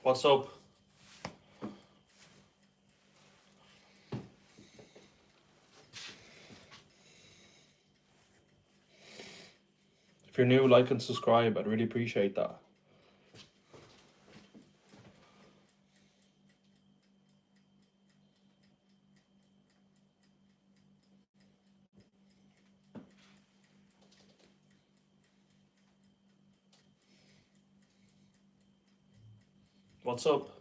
What's up? If you're new, like and subscribe. I'd really appreciate that. What's up?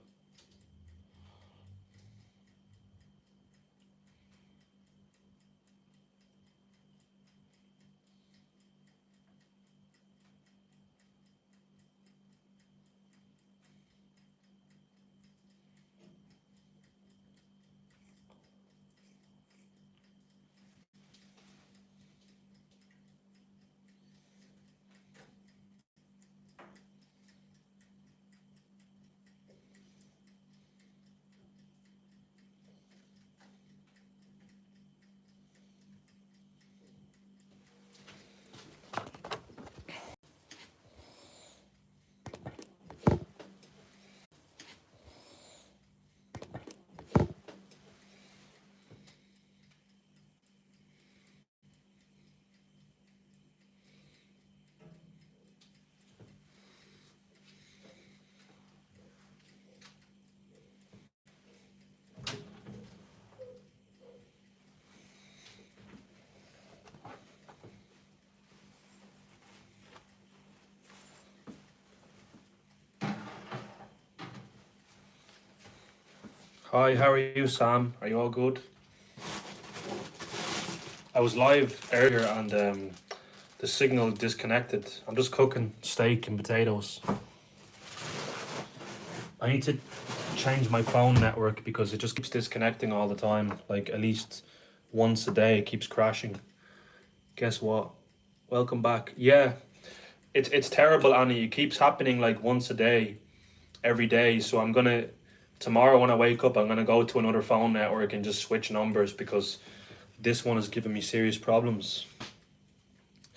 Hi, how are you, Sam? Are you all good? I was live earlier and the signal disconnected. I'm just cooking steak and potatoes. I need to change my phone network because it just keeps disconnecting all the time. Like at least once a day, it keeps crashing. Guess what? Welcome back. Yeah, it's terrible, Annie. It keeps happening like once a day, every day. So I'm gonna tomorrow when I wake up, I'm gonna go to another phone network and just switch numbers because this one is giving me serious problems,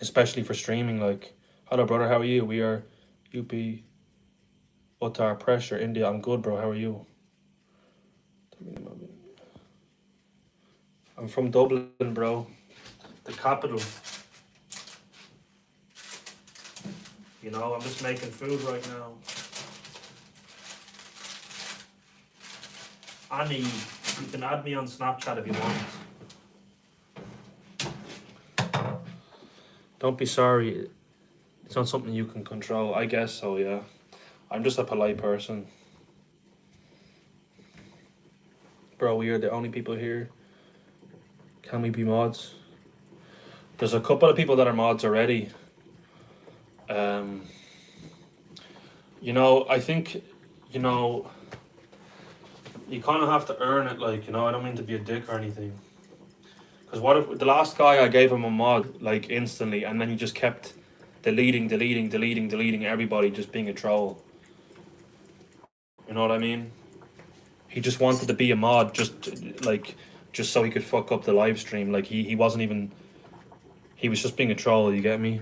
especially for streaming. Like, hello, brother. How are you? We are UP Uttar Pressure India. I'm good, bro. How are you? I'm from Dublin, bro, the capital. You know, I'm just making food right now. Annie, you can add me on Snapchat if you want. Don't be sorry. It's not something you can control. I guess so, yeah. I'm just a polite person. Bro, we are the only people here. Can we be mods? There's a couple of people that are mods already. You know, I think, you know, you kind of have to earn it, like, you know, I don't mean to be a dick or anything. Because what if the last guy I gave him a mod, like, instantly, and then he just kept deleting everybody, just being a troll. You know what I mean? He just wanted to be a mod, just so he could fuck up the live stream. Like, he wasn't even, he was just being a troll, you get me?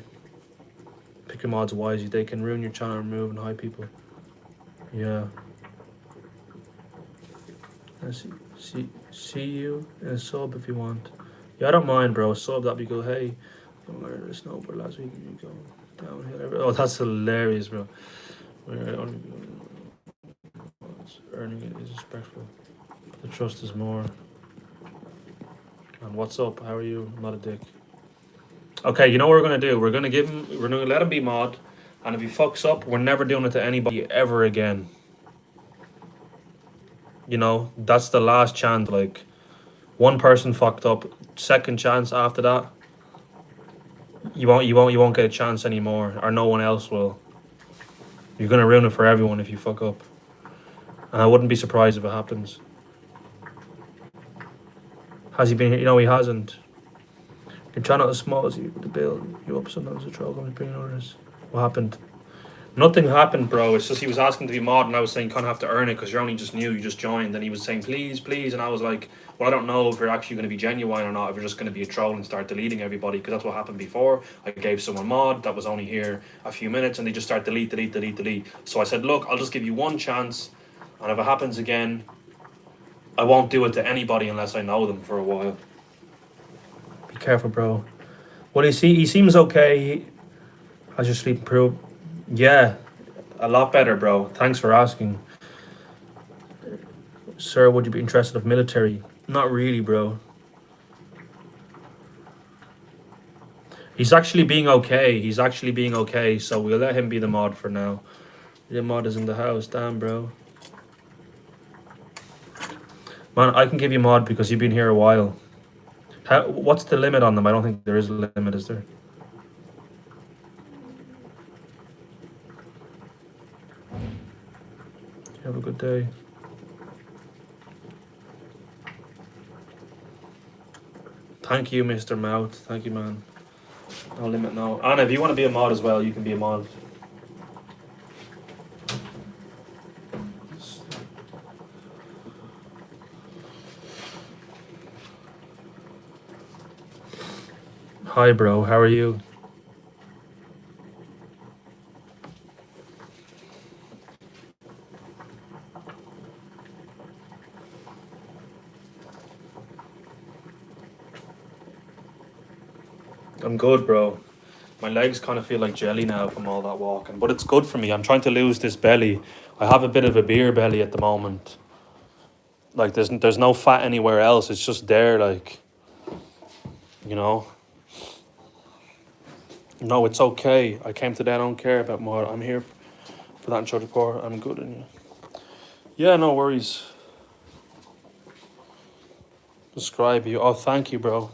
Pick your mods wisely, they can ruin your channel, remove and hide people. Yeah. I see you in a sub if you want. Yeah, I don't mind, bro. Sub, that'd be good. Hey, I'm wearing a snowboard last week. You go downhill. Oh, that's hilarious, bro. Earning it is respectful. The trust is more. And what's up? How are you? I'm not a dick. Okay, you know what we're gonna do? We're gonna give him. We're gonna let him be mod, and if he fucks up, we're never doing it to anybody ever again. You know, that's the last chance. Like, one person fucked up. Second chance after that, you won't get a chance anymore, or no one else will. You're gonna ruin it for everyone if you fuck up, and I wouldn't be surprised if it happens. Has he been here? No, he hasn't. Your channel is small as you to build you up. Sometimes the troll comes bringing others. What happened? Nothing happened, bro. It's just he was asking to be mod, and I was saying, kind of have to earn it because you're only just new, you just joined. And he was saying, please, please. And I was like, well, I don't know if you're actually going to be genuine or not, if you're just going to be a troll and start deleting everybody, because that's what happened before. I gave someone mod that was only here a few minutes, and they just start delete, delete, delete, delete. So I said, look, I'll just give you one chance, and if it happens again, I won't do it to anybody unless I know them for a while. Be careful, bro. Well, he seems okay. How's your sleep improved? Yeah, a lot better, bro. Thanks for asking. Sir, would you be interested of military? Not really, bro. He's actually being okay. He's actually being okay, so we'll let him be the mod for now. The mod is in the house. Damn, bro. Man, I can give you mod because you've been here a while. What's the limit on them? I don't think there is a limit, is there? Have a good day. Thank you, Mr. Mouth. Thank you, man. No limit, no. Anna, if you want to be a mod as well, you can be a mod. Hi, bro. How are you? I'm good, bro. My legs kind of feel like jelly now from all that walking, but it's good for me. I'm trying to lose this belly. I have a bit of a beer belly at the moment. Like there's no fat anywhere else. It's just there, like, you know. No, it's okay. I came today. I don't care about more. I'm here for that and show report. I'm good in you. Yeah, no worries. Describe you. Oh, thank you, bro.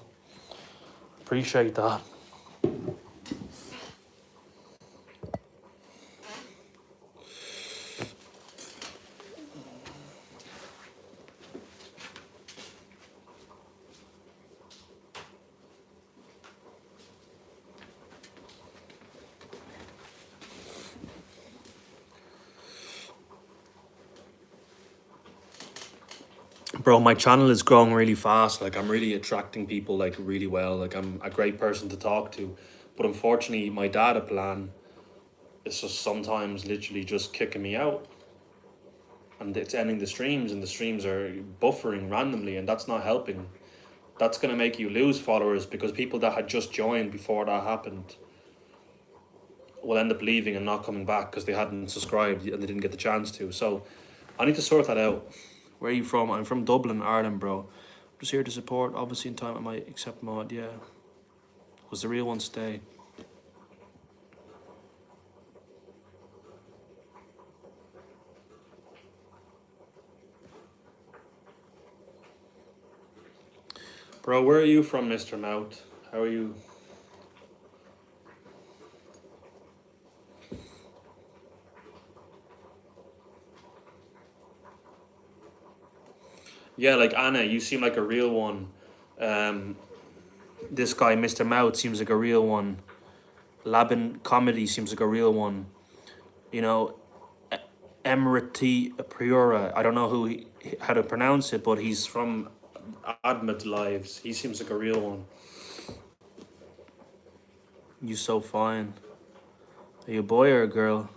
Appreciate that. Bro, my channel is growing really fast. Like, I'm really attracting people, like, really well. Like, I'm a great person to talk to. But unfortunately, my data plan is just sometimes literally just kicking me out. And it's ending the streams, and the streams are buffering randomly, and that's not helping. That's going to make you lose followers because people that had just joined before that happened will end up leaving and not coming back because they hadn't subscribed and they didn't get the chance to. So I need to sort that out. Where are you from? I'm from Dublin, Ireland, bro. I'm just here to support. Obviously, in time I might accept mod. Yeah, was the real one stay? Bro, where are you from, Mr. Mouth? How are you? Yeah, like Anna, you seem like a real one. Um, this guy, Mr. Mouth, seems like a real one. Labin Comedy seems like a real one. You know, Emirati Priora. I don't know how to pronounce it, but he's from Admit Lives. He seems like a real one. You so fine. Are you a boy or a girl?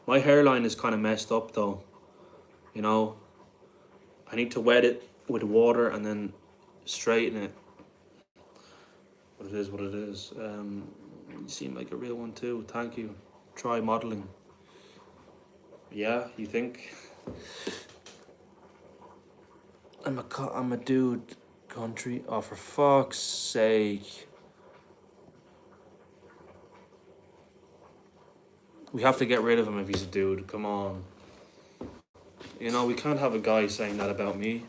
My hairline is kind of messed up though. You know, I need to wet it with water and then straighten it. But it is what it is. You seem like a real one too. Thank you. Try modeling. Yeah, you think? I'm a dude. Country. Oh, for fuck's sake. We have to get rid of him if he's a dude. Come on. You know, we can't have a guy saying that about me.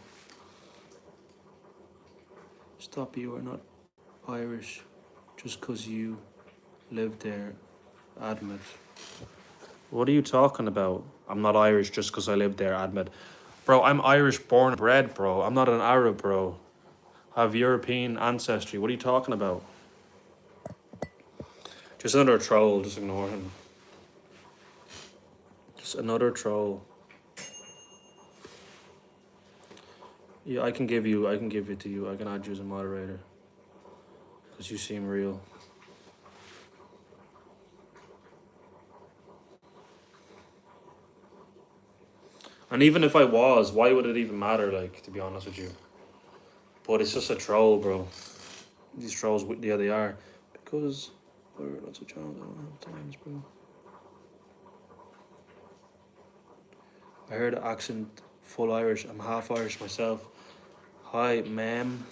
Stop, you are not Irish just because you live there. Admit. What are you talking about? I'm not Irish just because I live there. Admit. Bro, I'm Irish born and bred, bro. I'm not an Arab, bro. I have European ancestry. What are you talking about? Just another troll. Just ignore him. Just another troll. Yeah, I can give it to you. I can add you as a moderator. Because you seem real. And even if I was, why would it even matter, like, to be honest with you? But it's just a troll, bro. These trolls, yeah, they are. Because we're lots of channels, I don't have times, bro. I heard the accent, full Irish. I'm half Irish myself. Hi, ma'am.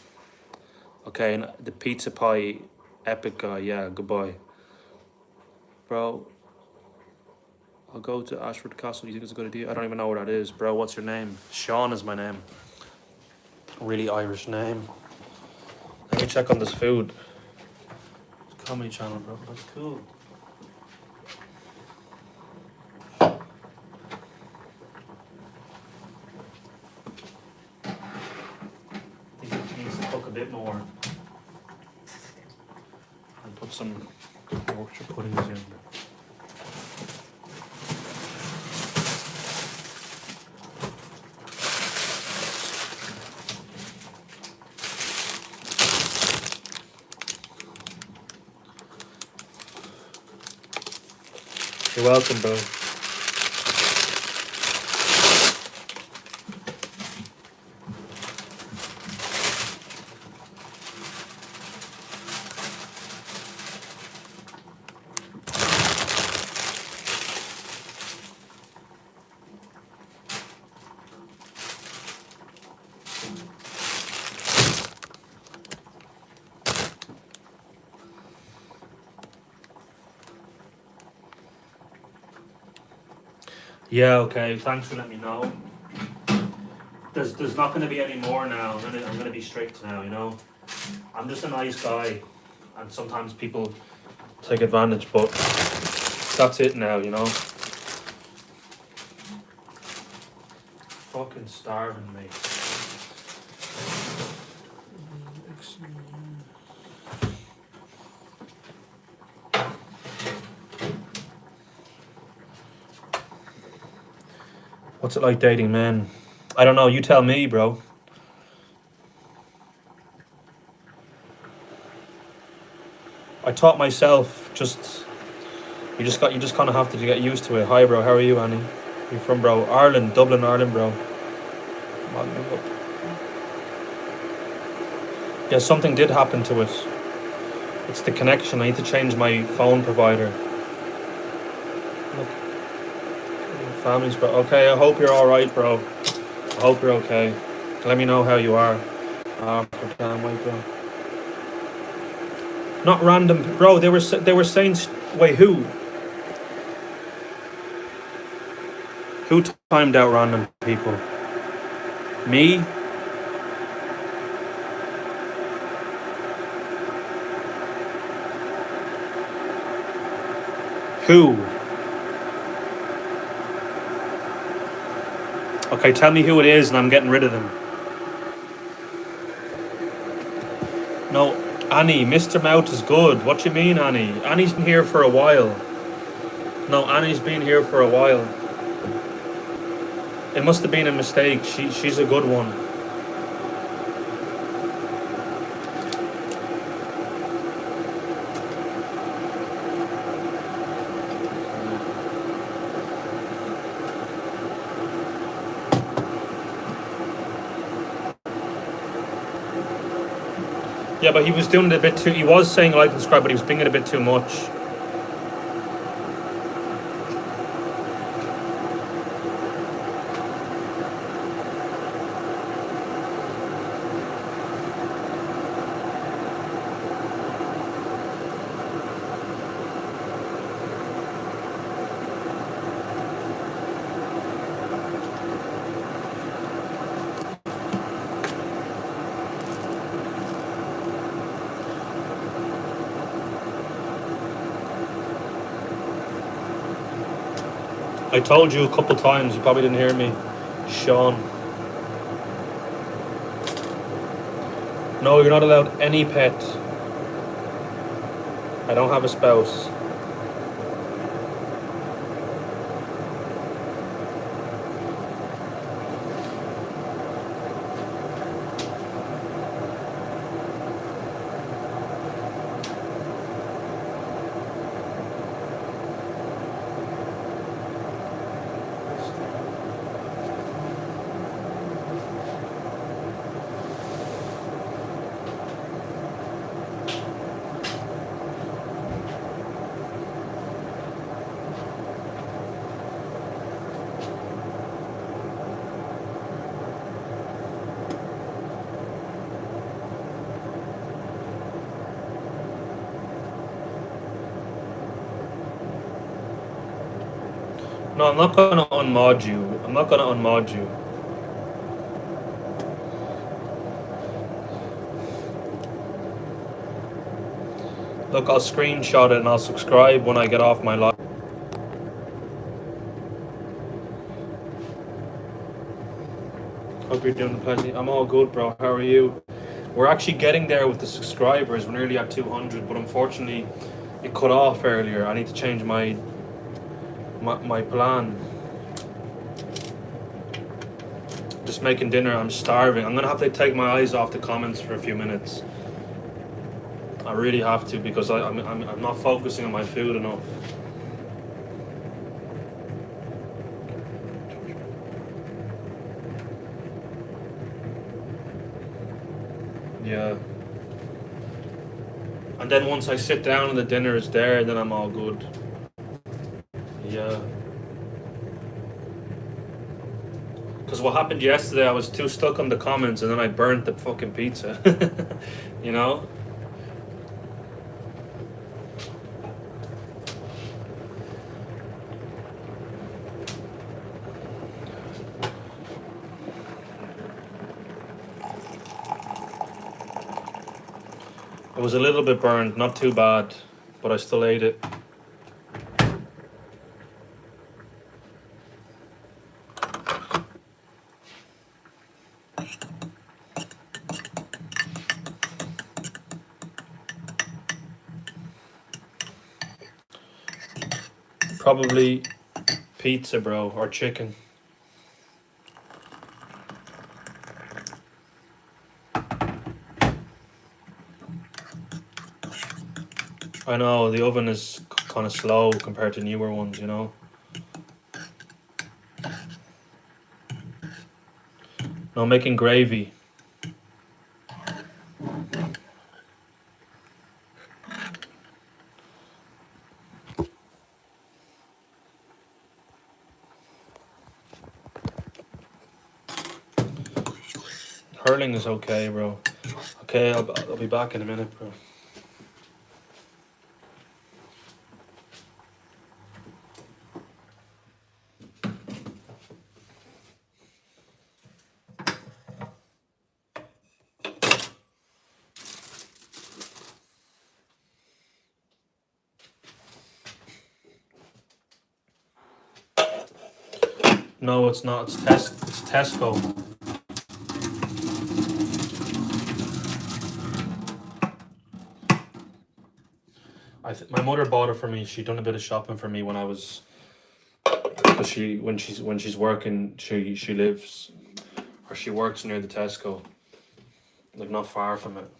Okay, and the pizza pie epic guy, yeah, goodbye. Bro, I'll go to Ashford Castle. You think it's a good idea? I don't even know where that is. Bro, what's your name? Sean is my name. Really Irish name. Let me check on this food. Comedy channel, bro. That's cool. I think it needs to cook a bit more. And put some Yorkshire puddings in. You're welcome, bro. Yeah, okay. Thanks for letting me know. There's not going to be any more now. I'm gonna be strict now. You know, I'm just a nice guy, and sometimes people take advantage. But that's it now. You know. Fucking starving, mate. What's it like dating men? I don't know. You tell me, bro. I taught myself. You just kind of have to get used to it. Hi, bro. How are you, Annie? You from, bro? Ireland, Dublin, Ireland, bro. Mod me up. Yeah, something did happen to it. It's the connection. I need to change my phone provider. Look, family's, bro. Okay, I hope you're all right, bro. I hope you're okay. Let me know how you are. For damn wait, bro. Not random, bro. They were saying. Wait, who? Who timed out random people? Me? Who? Okay, tell me who it is and I'm getting rid of them. No, Annie, Mr. Mouth is good. What you mean, Annie? Annie's been here for a while. No, Annie's been here for a while. It must have been a mistake. She's a good one. Yeah, but he was doing it a bit too. He was saying like and subscribe, but he was being it a bit too much. I told you a couple times. You probably didn't hear me, Sean. No, you're not allowed any pet. I don't have a spouse. No, I'm not gonna unmod you. I'm not gonna unmod you. Look, I'll screenshot it and I'll subscribe when I get off my live. Hope you're doing plenty. I'm all good, bro. How are you? We're actually getting there with the subscribers. We're nearly at 200, but unfortunately, it cut off earlier. I need to change my plan. Just making dinner. I'm starving. I'm gonna have to take my eyes off the comments for a few minutes. I really have to because I'm not focusing on my food enough. Yeah. And then once I sit down and the dinner is there, then I'm all good. Yeah. Because what happened yesterday, I was too stuck on the comments and then I burnt the fucking pizza. You know? It was a little bit burned, not too bad, but I still ate it. Probably pizza, bro, or chicken. I know, the oven is kind of slow compared to newer ones, you know? No, making gravy. Hurling is okay, bro. Okay, I'll be back in a minute, bro. No, it's not. It's Tesco. My mother bought it for me. She done a bit of shopping for me when I was, because when she's working, she lives, or she works near the Tesco, like not far from it.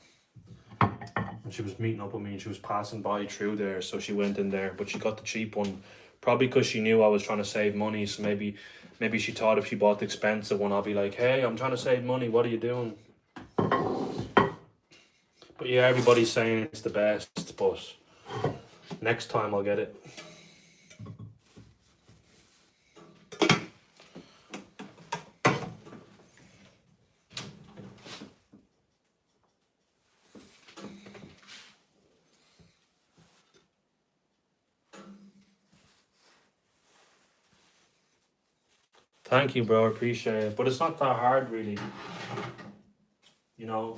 And she was meeting up with me and she was passing by through there, so she went in there, but she got the cheap one, probably because she knew I was trying to save money. So maybe she thought if she bought the expensive one, I'll be like, hey, I'm trying to save money. What are you doing? But yeah, everybody's saying it's the best, but next time I'll get it. Thank you, bro. I appreciate it. But it's not that hard, really. You know.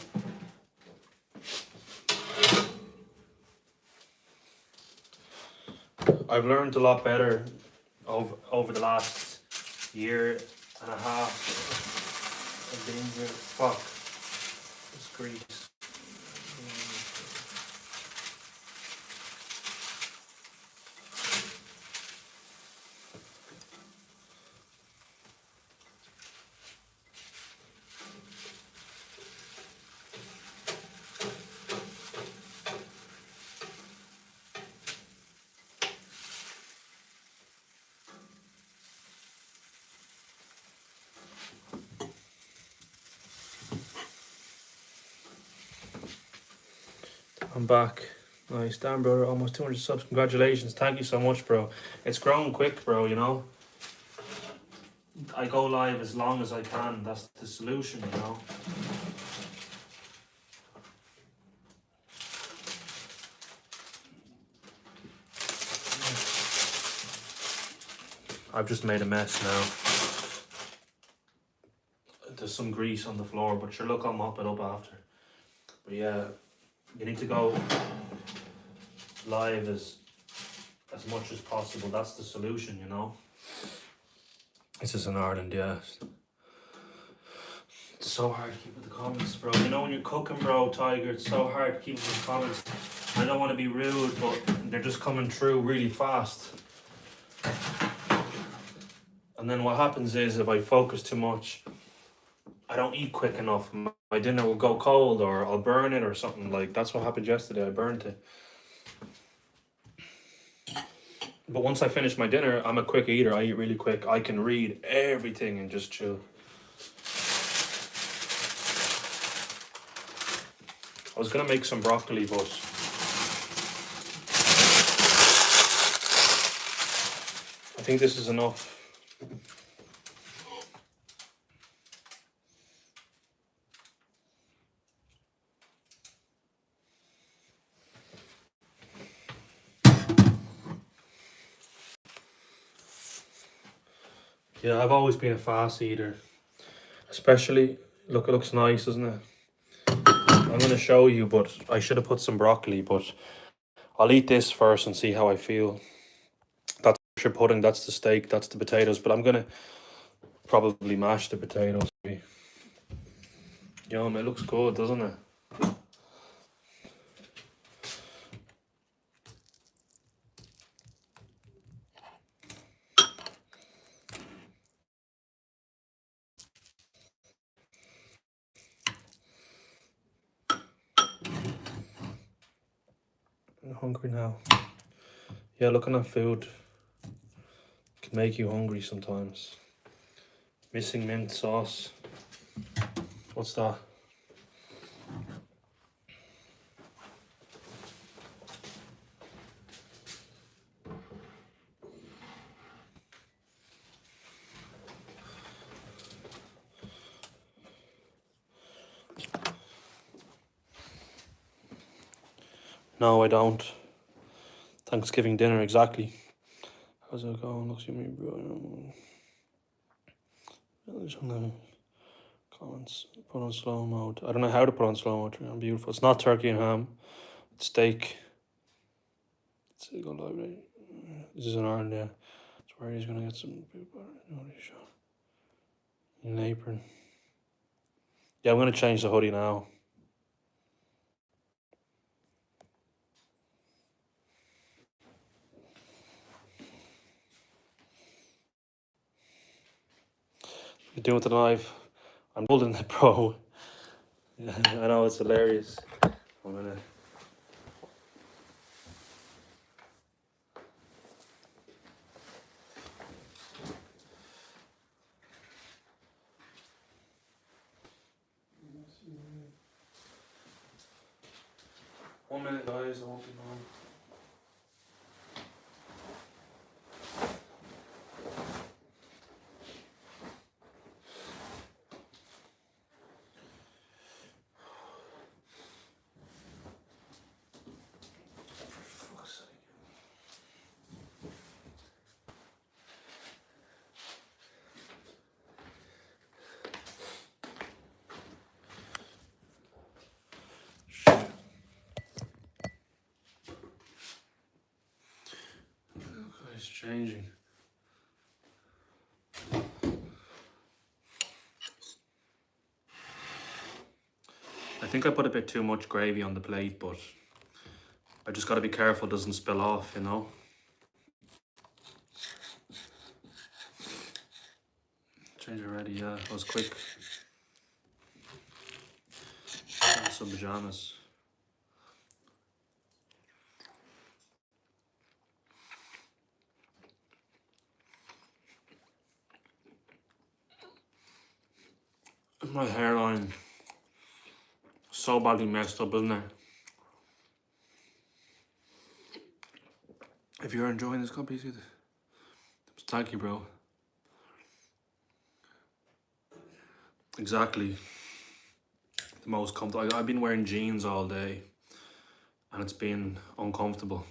I've learned a lot better over the last year and a half of being here. Fuck. It's grease. I'm back. Nice, damn, brother. Almost 200 subs. Congratulations. Thank you so much, bro. It's grown quick, bro, you know? I go live as long as I can. That's the solution, you know? I've just made a mess now. There's some grease on the floor, but sure, look, I'll mop it up after. But yeah, you need to go live as much as possible. That's the solution, you know. This is in Ireland, yeah. It's so hard to keep with the comments, bro. You know when you're cooking, bro, Tiger, it's so hard to keep with the comments. I don't want to be rude, but they're just coming through really fast. And then what happens is, if I focus too much, I don't eat quick enough. My dinner will go cold, or I'll burn it or something. Like, that's what happened yesterday. I burnt it. But once I finish my dinner, I'm a quick eater. I eat really quick. I can read everything and just chew. I was gonna make some broccoli, but I think this is enough. Yeah, I've always been a fast eater. Especially, look, it looks nice, doesn't it? I'm going to show you, but I should have put some broccoli, but I'll eat this first and see how I feel. That's your pudding, that's the steak, that's the potatoes, but I'm going to probably mash the potatoes. Yum, it looks good, doesn't it? I'm hungry now. Yeah, looking at food can make you hungry sometimes. Missing mint sauce. What's that? No, I don't. Thanksgiving dinner, exactly. How's it going? Looks at me, bro. Comments. Put on slow mode. I don't know how to put on slow mode. I'm beautiful. It's not turkey and ham. It's steak. It's go live. This is an Ireland, yeah. It's where he's gonna get some poop. In an apron. Yeah, I'm gonna change the hoodie now. You're doing it live. I'm holding it, bro. Yeah, I know, it's hilarious. I'm gonna. One minute, guys. I won't be long. For fuck's sake. Okay, it's changing. I think I put a bit too much gravy on the plate, but I just gotta be careful it doesn't spill off, you know? Change already, yeah. That was quick. Some pajamas. My hairline so badly messed up, isn't it? If you're enjoying this, please thank you, bro. Exactly. The most comfortable. I've been wearing jeans all day, and it's been uncomfortable.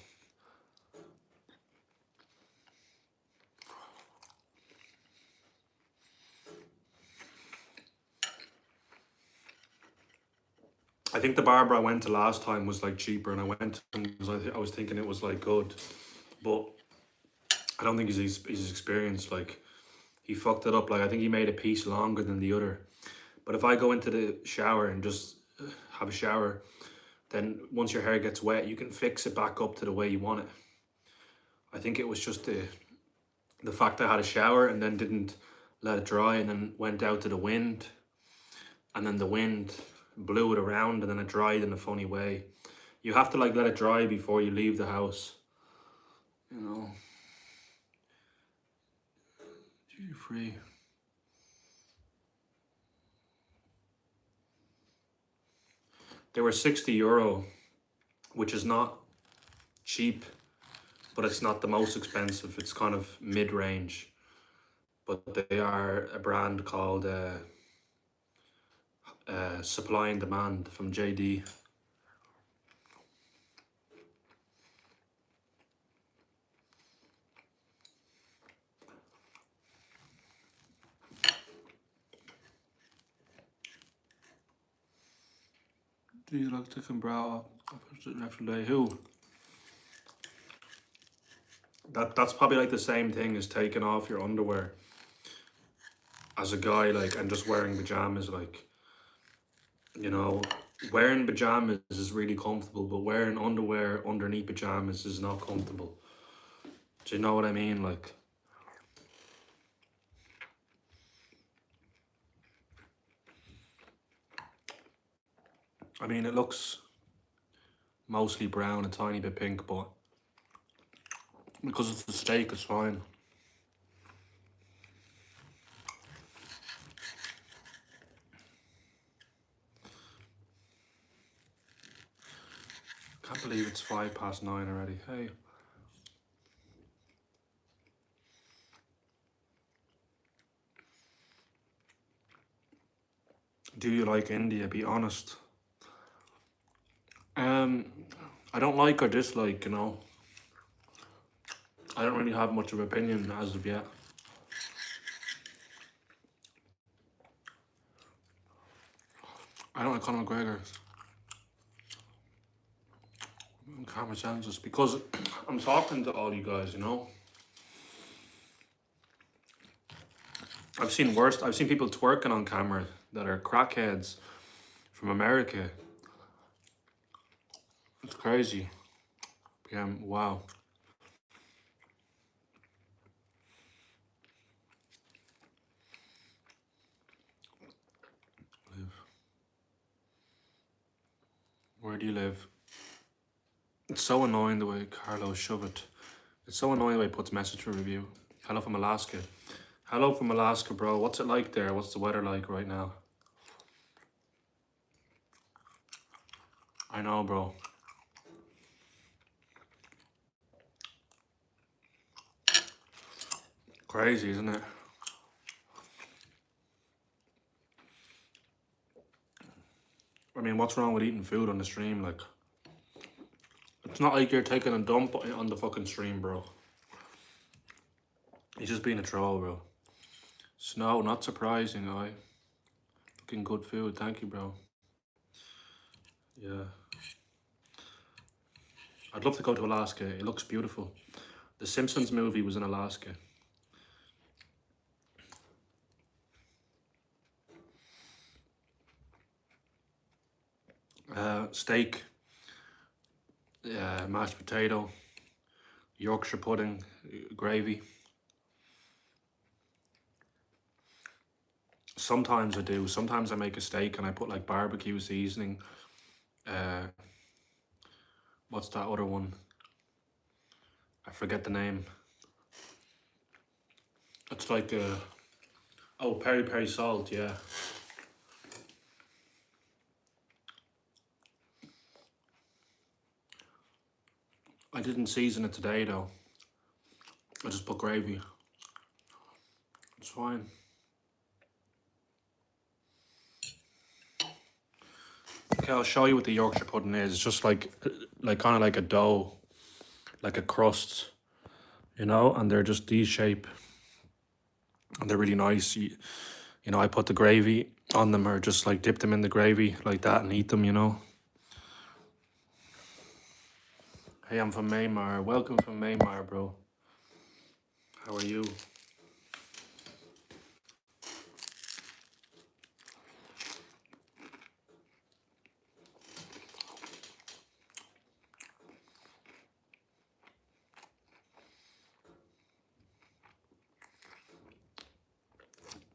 I think the barber I went to last time was like cheaper, and I went to him because I was thinking it was like good, but I don't think he's experienced. Like he fucked it up. Like I think he made a piece longer than the other. But if I go into the shower and just have a shower, then once your hair gets wet, you can fix it back up to the way you want it. I think it was just the fact I had a shower and then didn't let it dry and then went out to the wind, and then the wind blew it around and then it dried in a funny way. You have to like let it dry before you leave the house, you know. Duty free. They were €60, which is not cheap, but it's not the most expensive. It's kind of mid-range, but they are a brand called Supply and Demand from JD. Do you like chicken brow after day? Who? That's probably like the same thing as taking off your underwear as a guy, like, and just wearing pajamas. Like, you know, wearing pajamas is really comfortable, but wearing underwear underneath pajamas is not comfortable. Do you know what I mean? Like, I mean, it looks mostly brown, a tiny bit pink, but because it's the steak, it's fine. Can't believe it's 9:05 already. Hey. Do you like India? Be honest. I don't like or dislike, you know. I don't really have much of an opinion as of yet. I don't like Conor McGregor. Cameron Sanchez, because I'm talking to all you guys, you know. I've seen worse. I've seen people twerking on camera that are crackheads from America. It's crazy. Yeah, wow. Where do you live? It's so annoying the way Carlos shove it. It's so annoying the way he puts message for review. Hello from Alaska. Hello from Alaska, bro. What's it like there? What's the weather like right now? I know, bro. Crazy, isn't it? I mean, what's wrong with eating food on the stream? Like, it's not like you're taking a dump on the fucking stream, bro. He's just being a troll, bro. Snow, not surprising, I. Looking good food, thank you, bro. Yeah. I'd love to go to Alaska. It looks beautiful. The Simpsons movie was in Alaska. Steak, mashed potato, Yorkshire pudding, gravy. Sometimes I do. Sometimes I make a steak and I put like barbecue seasoning. What's that other one? I forget the name. It's like peri peri salt, yeah. I didn't season it today though. I just put gravy. It's fine. Okay, I'll show you what the Yorkshire pudding is. It's just like kind of like a dough, like a crust, you know, and they're just these shape. And they're really nice. You know, I put the gravy on them or just like dip them in the gravy like that and eat them, you know. Hey, I'm from Maymar. Welcome from Maymar, bro. How are you?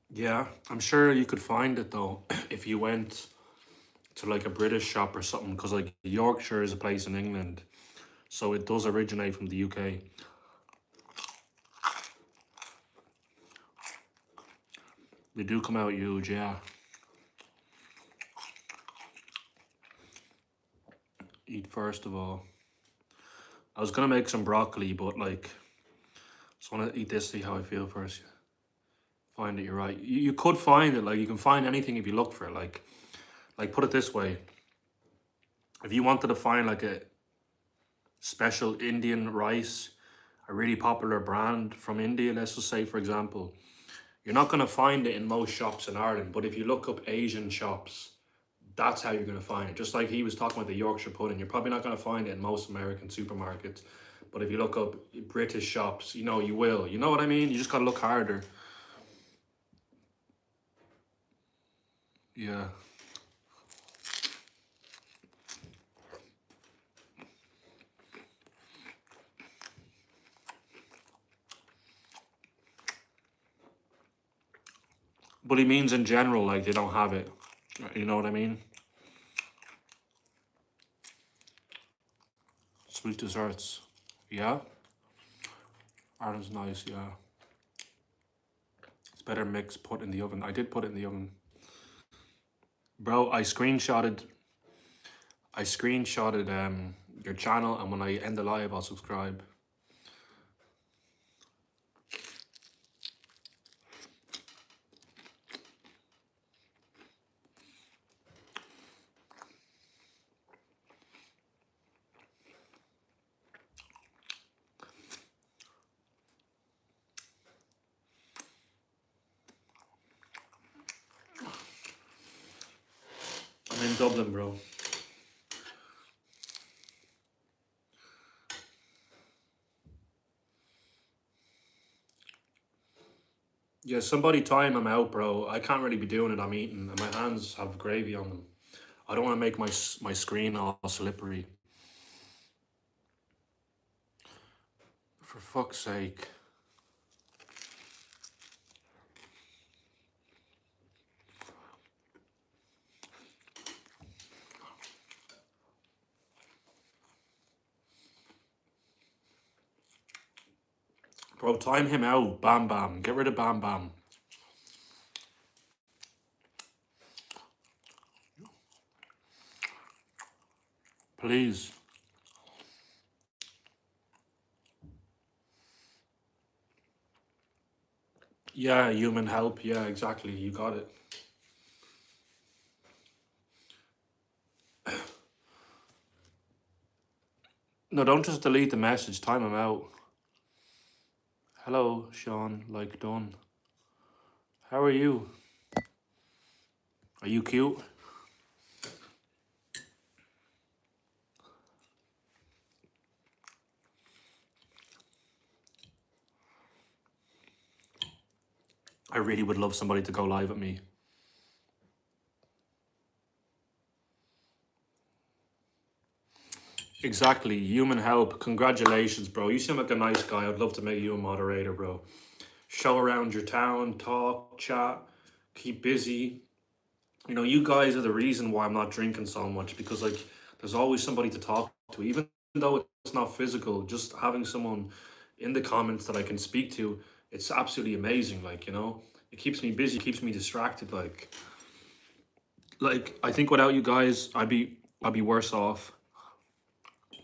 Yeah, I'm sure you could find it though if you went to like a British shop or something, because like Yorkshire is a place in England, so it does originate from the UK. They do come out huge, yeah. Eat first of all. I was gonna make some broccoli, but like, just want to eat this, see how I feel first. Find it, you're right. You could find it, like you can find anything if you look for it. Like put it this way: if you wanted to find like a special Indian rice, a really popular brand from India, let's just say for example, you're not gonna find it in most shops in Ireland. But if you look up Asian shops, that's how you're gonna find it. Just like he was talking about the Yorkshire pudding, you're probably not gonna find it in most American supermarkets. But if you look up British shops, you know you will. You know what I mean? You just gotta look harder. Yeah. But he means in general, like they don't have it. You know what I mean? Sweet desserts. Yeah? Ireland's nice, yeah. It's better mix put in the oven. I did put it in the oven. Bro, I screenshotted your channel, and when I end the live I'll subscribe. I'm in Dublin, bro. Yeah, somebody time him out, bro. I can't really be doing it. I'm eating, and my hands have gravy on them. I don't want to make my screen all slippery. For fuck's sake. Bro, time him out. Bam Bam. Get rid of Bam Bam. Please. Yeah, human help. Yeah, exactly. You got it. No, don't just delete the message. Time him out. Hello, Sean. Like done. How are you? Are you cute? I really would love somebody to go live with me. Exactly. Human help. Congratulations, bro. You seem like a nice guy. I'd love to make you a moderator, bro. Show around your town, talk, chat, keep busy. You know, you guys are the reason why I'm not drinking so much, because like there's always somebody to talk to, even though it's not physical. Just having someone in the comments that I can speak to, it's absolutely amazing. Like, you know, it keeps me busy, keeps me distracted. Like I think without you guys, I'd be worse off.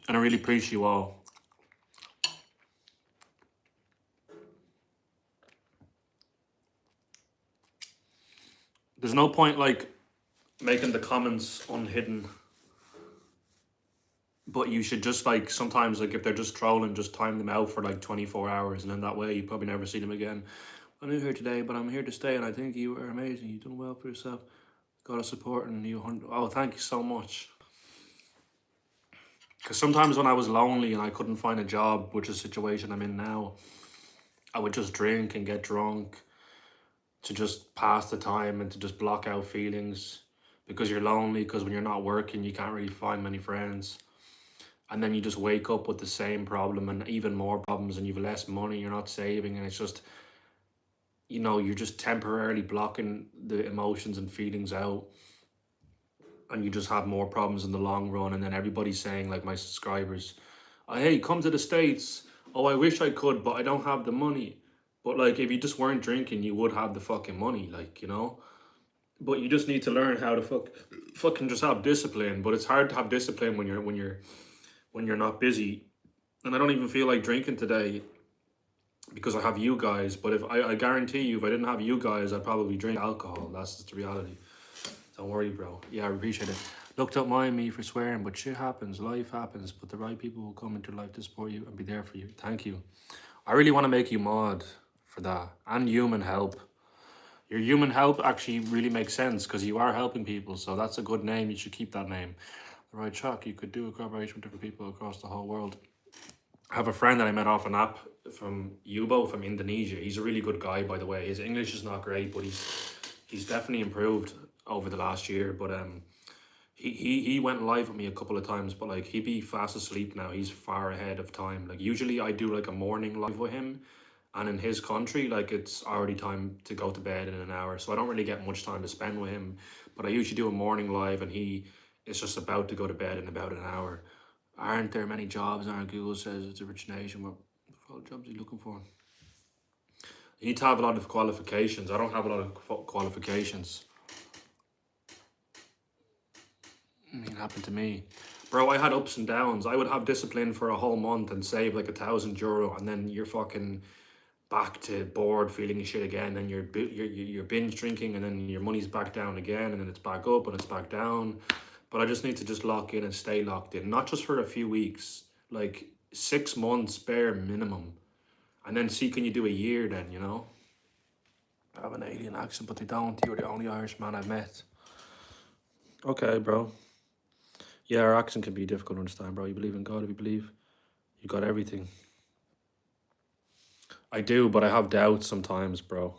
And I really appreciate you all. There's no point like making the comments unhidden, but you should just like sometimes, like if they're just trolling, just time them out for like 24 hours, and then that way you probably never see them again. I'm new here today, but I'm here to stay, and I think you are amazing. You've done well for yourself. Got a support and you. Oh, thank you so much. Because sometimes when I was lonely and I couldn't find a job, which is a situation I'm in now, I would just drink and get drunk to just pass the time and to just block out feelings because you're lonely, because when you're not working, you can't really find many friends. And then you just wake up with the same problem and even more problems, and you've less money, you're not saving, and it's just, you're just temporarily blocking the emotions and feelings out, and you just have more problems in the long run. And then everybody's saying, like my subscribers, "Oh, hey, come to the States. Oh, I wish I could, but I don't have the money." But like, if you just weren't drinking, you would have the fucking money, like, But you just need to learn how to fucking just have discipline. But it's hard to have discipline when you're not busy. And I don't even feel like drinking today because I have you guys. But if I guarantee you, if I didn't have you guys, I'd probably drink alcohol. That's just the reality. Don't worry, bro. Yeah, I appreciate it. Look, don't mind me for swearing, but shit happens. Life happens. But the right people will come into life to support you and be there for you. Thank you. I really want to make you mod for that. And human help. Your human help actually really makes sense because you are helping people. So that's a good name. You should keep that name. The right Chuck, you could do a collaboration with different people across the whole world. I have a friend that I met off an app from Yubo from Indonesia. He's a really good guy, by the way. His English is not great, but he's definitely improved over the last year. But he went live with me a couple of times, but like he'd be fast asleep now. He's far ahead of time. Like usually I do like a morning live with him, and in his country, like it's already time to go to bed in an hour. So I don't really get much time to spend with him. But I usually do a morning live, and he is just about to go to bed in about an hour. Aren't there many jobs? Aren't Google says it's a rich nation. What jobs are you looking for? You need to have a lot of qualifications. I don't have a lot of qualifications. I mean, it happened to me. Bro, I had ups and downs. I would have discipline for a whole month and save like €1,000, and then you're fucking back to bored, feeling shit again. And you're binge drinking, and then your money's back down again, and then it's back up and it's back down. But I just need to just lock in and stay locked in, not just for a few weeks, like 6 months bare minimum, and then see can you do a year then, I have an alien accent, but they don't. You're the only Irish man I've met. Okay, bro. Yeah, our accent can be difficult to understand, bro. You believe in God, if you believe, you got everything. I do, but I have doubts sometimes, bro.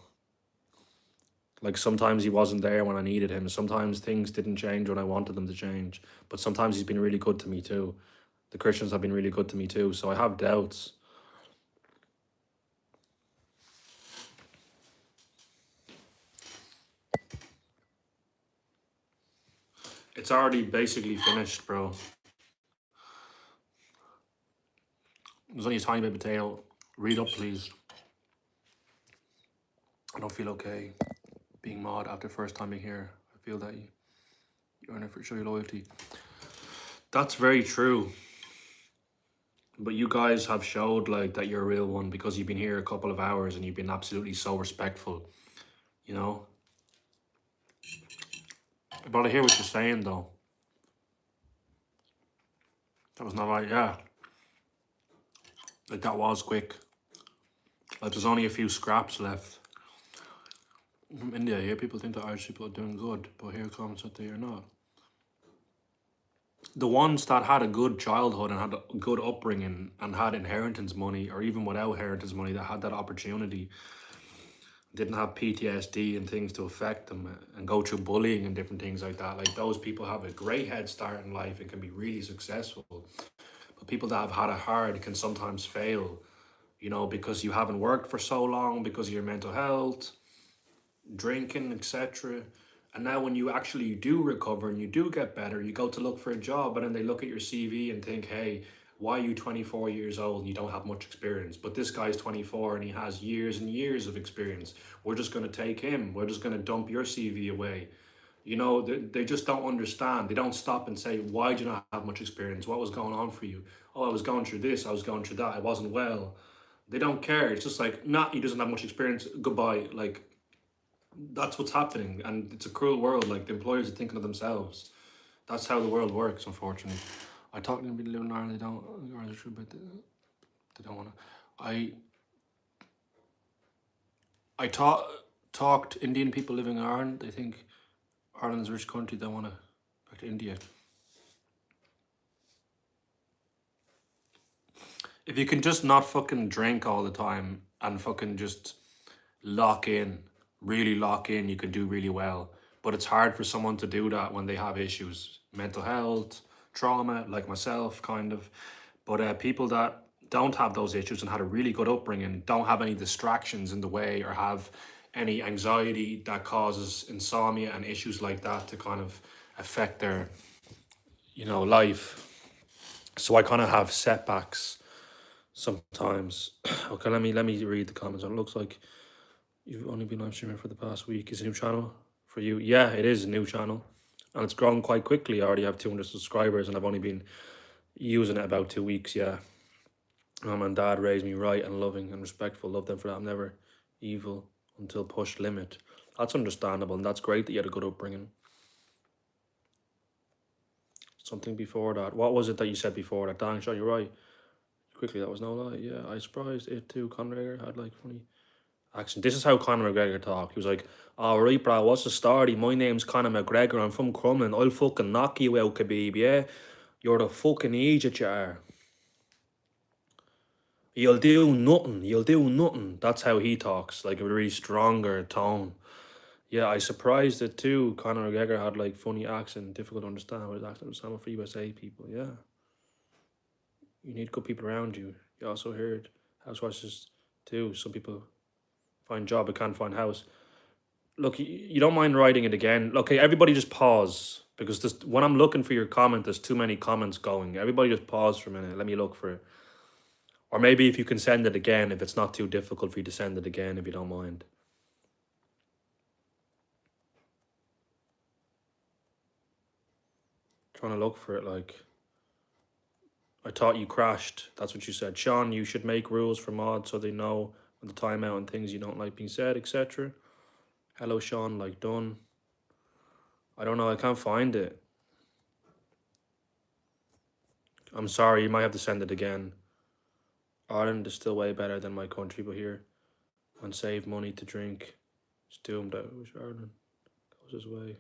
Like sometimes he wasn't there when I needed him. Sometimes things didn't change when I wanted them to change. But sometimes he's been really good to me too. The Christians have been really good to me too. So I have doubts. It's already basically finished, bro. There's only a tiny bit of potato. Read up, please. I don't feel okay being mod after first time being here. I feel that you earn it for show your loyalty. That's very true. But you guys have showed like that you're a real one because you've been here a couple of hours and you've been absolutely so respectful, But I hear what you're saying though. That was not right, yeah. Like that was quick. Like there's only a few scraps left. From India here, people think that Irish people are doing good, but here comes that they are not. The ones that had a good childhood and had a good upbringing and had inheritance money, or even without inheritance money, that had that opportunity, didn't have PTSD and things to affect them and go through bullying and different things like that. Like those people have a great head start in life and can be really successful. But people that have had it hard can sometimes fail, because you haven't worked for so long, because of your mental health, drinking, etc. And now when you actually do recover and you do get better, you go to look for a job, and then they look at your CV and think, hey, why are you 24 years old and you don't have much experience? But this guy's 24 and he has years and years of experience. We're just going to take him. We're just going to dump your CV away. They just don't understand. They don't stop and say, why do you not have much experience? What was going on for you? Oh, I was going through this. I was going through that. I wasn't well. They don't care. It's just like, nah, he doesn't have much experience. Goodbye. Like, that's what's happening, and it's a cruel world. Like the employers are thinking of themselves. That's how the world works, unfortunately. I talk to them living in Ireland. They don't, but they don't want to. I talked to Indian people living in Ireland. They think Ireland's a rich country. They want to back to India. If you can just not fucking drink all the time and fucking just lock in, really lock in, you can do really well. But it's hard for someone to do that when they have issues, mental health, trauma, like myself, kind of. But people that don't have those issues and had a really good upbringing, don't have any distractions in the way or have any anxiety that causes insomnia and issues like that to kind of affect their, life. So I kind of have setbacks sometimes. Okay, let me read the comments. It looks like you've only been live streaming for the past week. Is it a new channel for you? Yeah, it is a new channel, and it's grown quite quickly. I already have 200 subscribers, and I've only been using it about 2 weeks. Yeah, mom and dad raised me right and loving and respectful. Love them for that. I'm never evil until pushed limit. That's understandable, and that's great that you had a good upbringing. Something before that. What was it that you said before that? Dang, Sean, you're right. Quickly, that was no lie. Yeah, I surprised it too. Conor McGregor had like funny accent. This is how Conor McGregor talked. He was like, "All right, bro, what's the story? My name's Conor McGregor. I'm from Crumlin. I'll fucking knock you out, Khabib. Yeah, you're the fucking idiot you are. You'll do nothing. You'll do nothing." That's how he talks, like a really stronger tone. Yeah, I surprised it too. Conor McGregor had like funny accent, difficult to understand, but his accent was sound for USA people. Yeah, you need good people around you. You also heard housewives too. Some people find job but can't find house. Look, you don't mind writing it again. Okay, everybody just pause because this, when I'm looking for your comment, there's too many comments going. Everybody just pause for a minute. Let me look for it. Or maybe if you can send it again, if it's not too difficult for you to send it again, if you don't mind. Trying to look for it like, I thought you crashed. That's what you said. Sean, you should make rules for mods so they know when the timeout and things you don't like being said, etc. Hello, Sean, like done. I don't know. I can't find it. I'm sorry. You might have to send it again. Ireland is still way better than my country, but here, when save money to drink, it's doomed. I wish Ireland goes his way.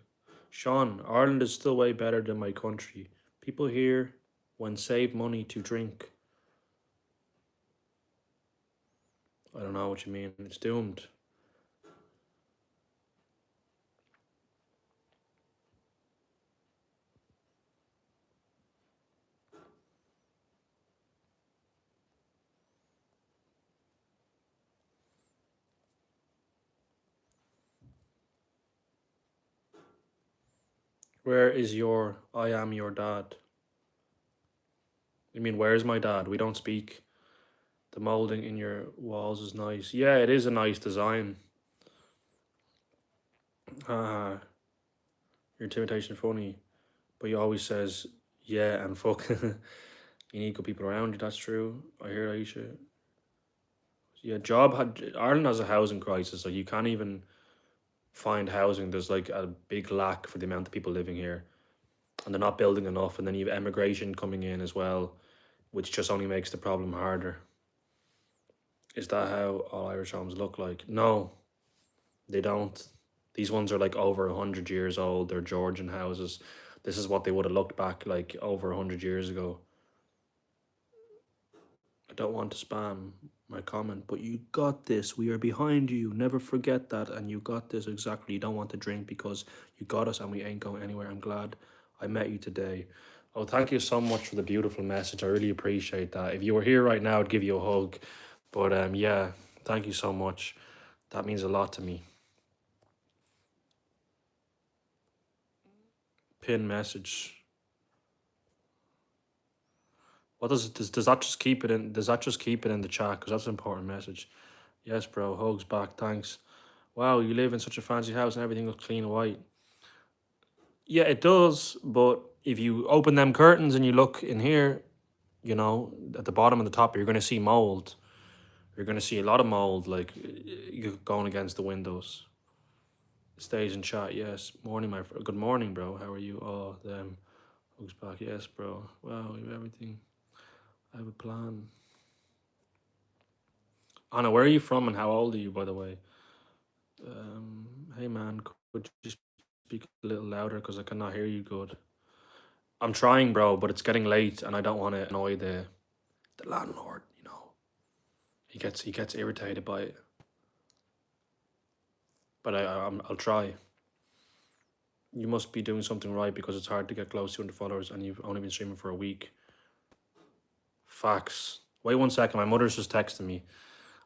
Sean, Ireland is still way better than my country. People here, when save money to drink. I don't know what you mean. It's doomed. Where is your I am your dad? You mean, where's my dad? We don't speak. The molding in your walls is nice. Yeah, it is a nice design. Your intimidation funny, but he always says yeah and fuck. You need good people around you. That's true. I hear Aisha. Yeah, Ireland has a housing crisis. Like you can't even find housing. There's like a big lack for the amount of people living here, and they're not building enough. And then you have emigration coming in as well, which just only makes the problem harder. Is that how all Irish homes look like? No, they don't. These ones are like over 100 years old. They're Georgian houses. This is what they would have looked back like over 100 years ago. I don't want to spam my comment, but you got this. We are behind you. Never forget that. And you got this exactly. You don't want to drink because you got us and we ain't going anywhere. I'm glad I met you today. Oh, thank you so much for the beautiful message. I really appreciate that. If you were here right now, I'd give you a hug. But yeah, thank you so much. That means a lot to me. Pin message. What does that just keep it in? Does that just keep it in the chat? Because that's an important message. Yes, bro. Hugs back. Thanks. Wow, you live in such a fancy house and everything looks clean and white. Yeah, it does. But if you open them curtains and you look in here, at the bottom and the top, you're going to see mold. You're going to see a lot of mold, like you going against the windows. It stays in chat. Yes. Morning, my friend. Good morning, bro. How are you? Oh, them. Hugs back. Yes, bro. Wow, you have everything. I have a plan. Anna, where are you from and how old are you, by the way? Hey, man, could you speak a little louder because I cannot hear you good? I'm trying, bro, but it's getting late and I don't want to annoy the landlord. He gets irritated by it. But I'll try. You must be doing something right because it's hard to get close to 200 followers and you've only been streaming for a week. Facts. Wait 1 second. My mother's just texting me.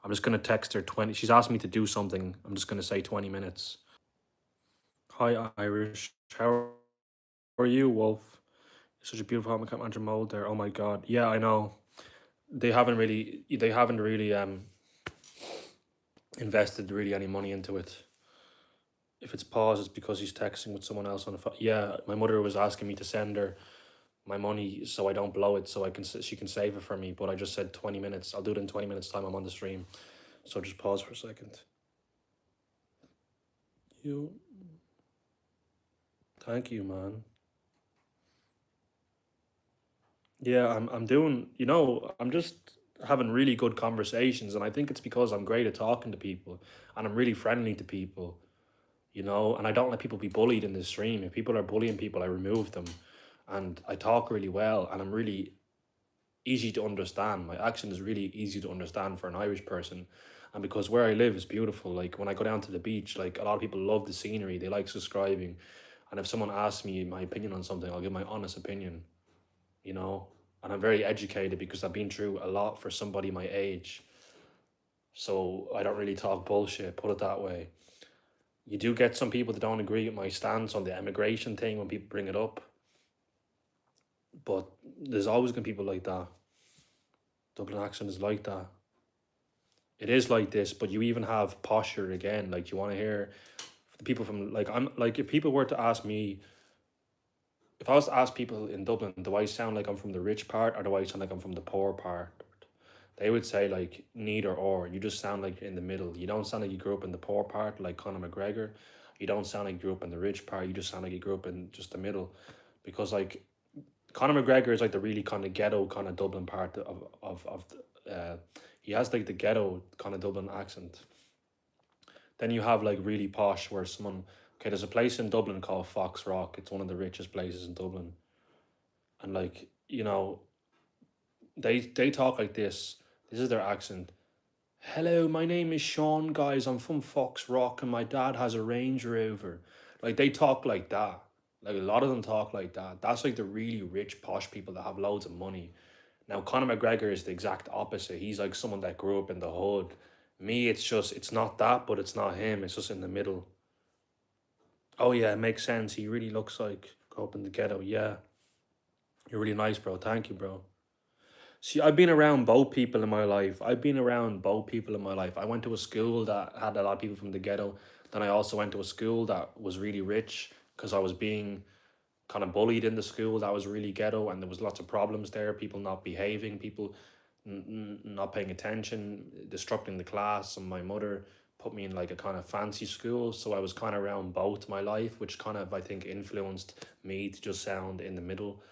I'm just gonna text her 20. She's asked me to do something. I'm just gonna say 20 minutes. Hi Irish. How are you, Wolf? Such a beautiful home. I can't imagine mold there. Oh my god. Yeah, I know. They haven't really invested really any money into it. If it's paused, it's because he's texting with someone else on the phone. Yeah, my mother was asking me to send her my money so I don't blow it, so she can save it for me. But I just said 20 minutes. I'll do it in 20 minutes time. I'm on the stream, so just pause for a second. You, thank you, man. Yeah, I'm doing. I'm just having really good conversations, and I think it's because I'm great at talking to people, and I'm really friendly to people. And I don't let people be bullied in the stream. If people are bullying people, I remove them, and I talk really well, and I'm really easy to understand. My accent is really easy to understand for an Irish person. And because where I live is beautiful, like when I go down to the beach, like a lot of people love the scenery, they like subscribing. And if someone asks me my opinion on something, I'll give my honest opinion, you know? And I'm very educated because I've been through a lot for somebody my age. So I don't really talk bullshit, put it that way. You do get some people that don't agree with my stance on the immigration thing when people bring it up. But there's always going to be people like that. Dublin accent is like that. It is like this, but you even have posture again. Like you want to hear the people from if people were to ask me, if I was to ask people in Dublin, do I sound like I'm from the rich part or do I sound like I'm from the poor part? They would say like neither or. You just sound like in the middle. You don't sound like you grew up in the poor part like Conor McGregor. You don't sound like you grew up in the rich part. You just sound like you grew up in just the middle, because like Conor McGregor is like the really kind of ghetto kind of Dublin part of he has like the ghetto kind of Dublin accent. Then you have like really posh where someone, okay, there's a place in Dublin called Fox Rock. It's one of the richest places in Dublin. And like, they talk like this. This is their accent. Hello, my name is Sean, guys. I'm from Fox Rock and my dad has a Range Rover. Like they talk like that. Like a lot of them talk like that. That's like the really rich, posh people that have loads of money. Now, Conor McGregor is the exact opposite. He's like someone that grew up in the hood. Me, it's not that, but it's not him. It's just in the middle. Oh yeah, it makes sense. He really looks like grew up in the ghetto. Yeah, you're really nice, bro. Thank you, bro. See, I've been around both people in my life. I went to a school that had a lot of people from the ghetto. Then I also went to a school that was really rich because I was being kind of bullied in the school that was really ghetto, and there was lots of problems there. People not behaving, people not paying attention, disrupting the class. And my mother put me in like a kind of fancy school, so I was kind of around both my life, which kind of I think influenced me to just sound in the middle.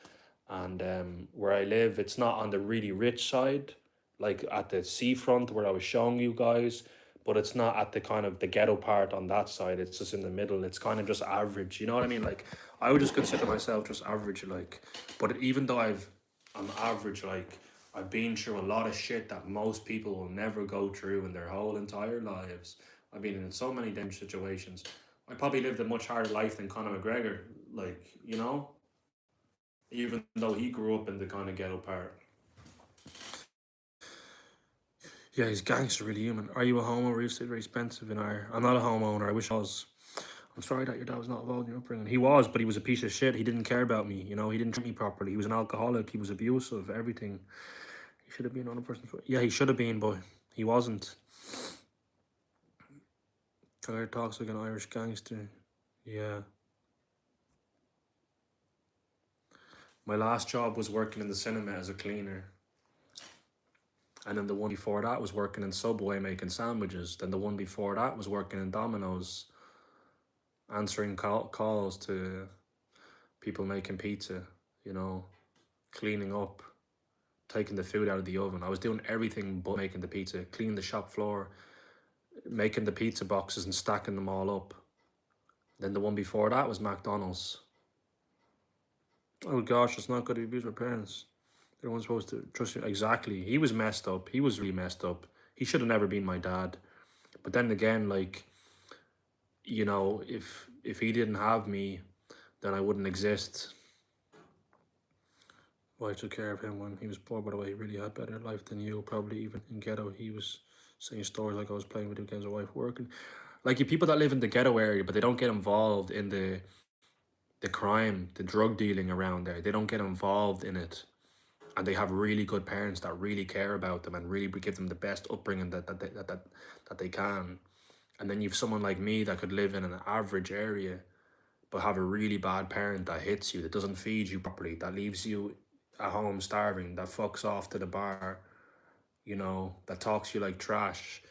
And where I live, it's not on the really rich side, like at the seafront where I was showing you guys, but it's not at the kind of the ghetto part on that side. It's just in the middle. It's kind of just average. You know what I mean? Like I would just consider myself just average. Like, but even though I'm average, like I've been through a lot of shit that most people will never go through in their whole entire lives. I've been in so many dangerous situations. I probably lived a much harder life than Conor McGregor. Like, even though he grew up in the kind of ghetto part. Yeah, he's gangster, really human. Are you a homo? Real estate very expensive in Ireland. I'm not a homeowner. I wish I was. I'm sorry that your dad was not involved in your upbringing. He was, but he was a piece of shit. He didn't care about me. He didn't treat me properly. He was an alcoholic. He was abusive. Everything. He should have been another person. Yeah, he should have been, but he wasn't. Claire talks like an Irish gangster. Yeah. My last job was working in the cinema as a cleaner. And then the one before that was working in Subway making sandwiches. Then the one before that was working in Domino's, answering calls to people making pizza, cleaning up, taking the food out of the oven. I was doing everything but making the pizza, cleaning the shop floor, making the pizza boxes and stacking them all up. Then the one before that was McDonald's. Oh gosh, it's not good to abuse my parents. They're the ones supposed to trust you. Exactly. He was messed up. He was really messed up. he should have never been my dad. But then again, like, you know, if he didn't have me, then I wouldn't exist. Wife took care of him when he was poor, by the way. He really had better life than you, probably even in ghetto. He was saying stories like I was playing video games, a wife working. Like, you people that live in the ghetto area, but they don't get involved in the crime, the drug dealing around there. They don't get involved in it. And they have really good parents that really care about them and really give them the best upbringing that they can. And then you've someone like me that could live in an average area but have a really bad parent that hits you, that doesn't feed you properly, that leaves you at home starving, that fucks off to the bar, you know, that talks to you like trash,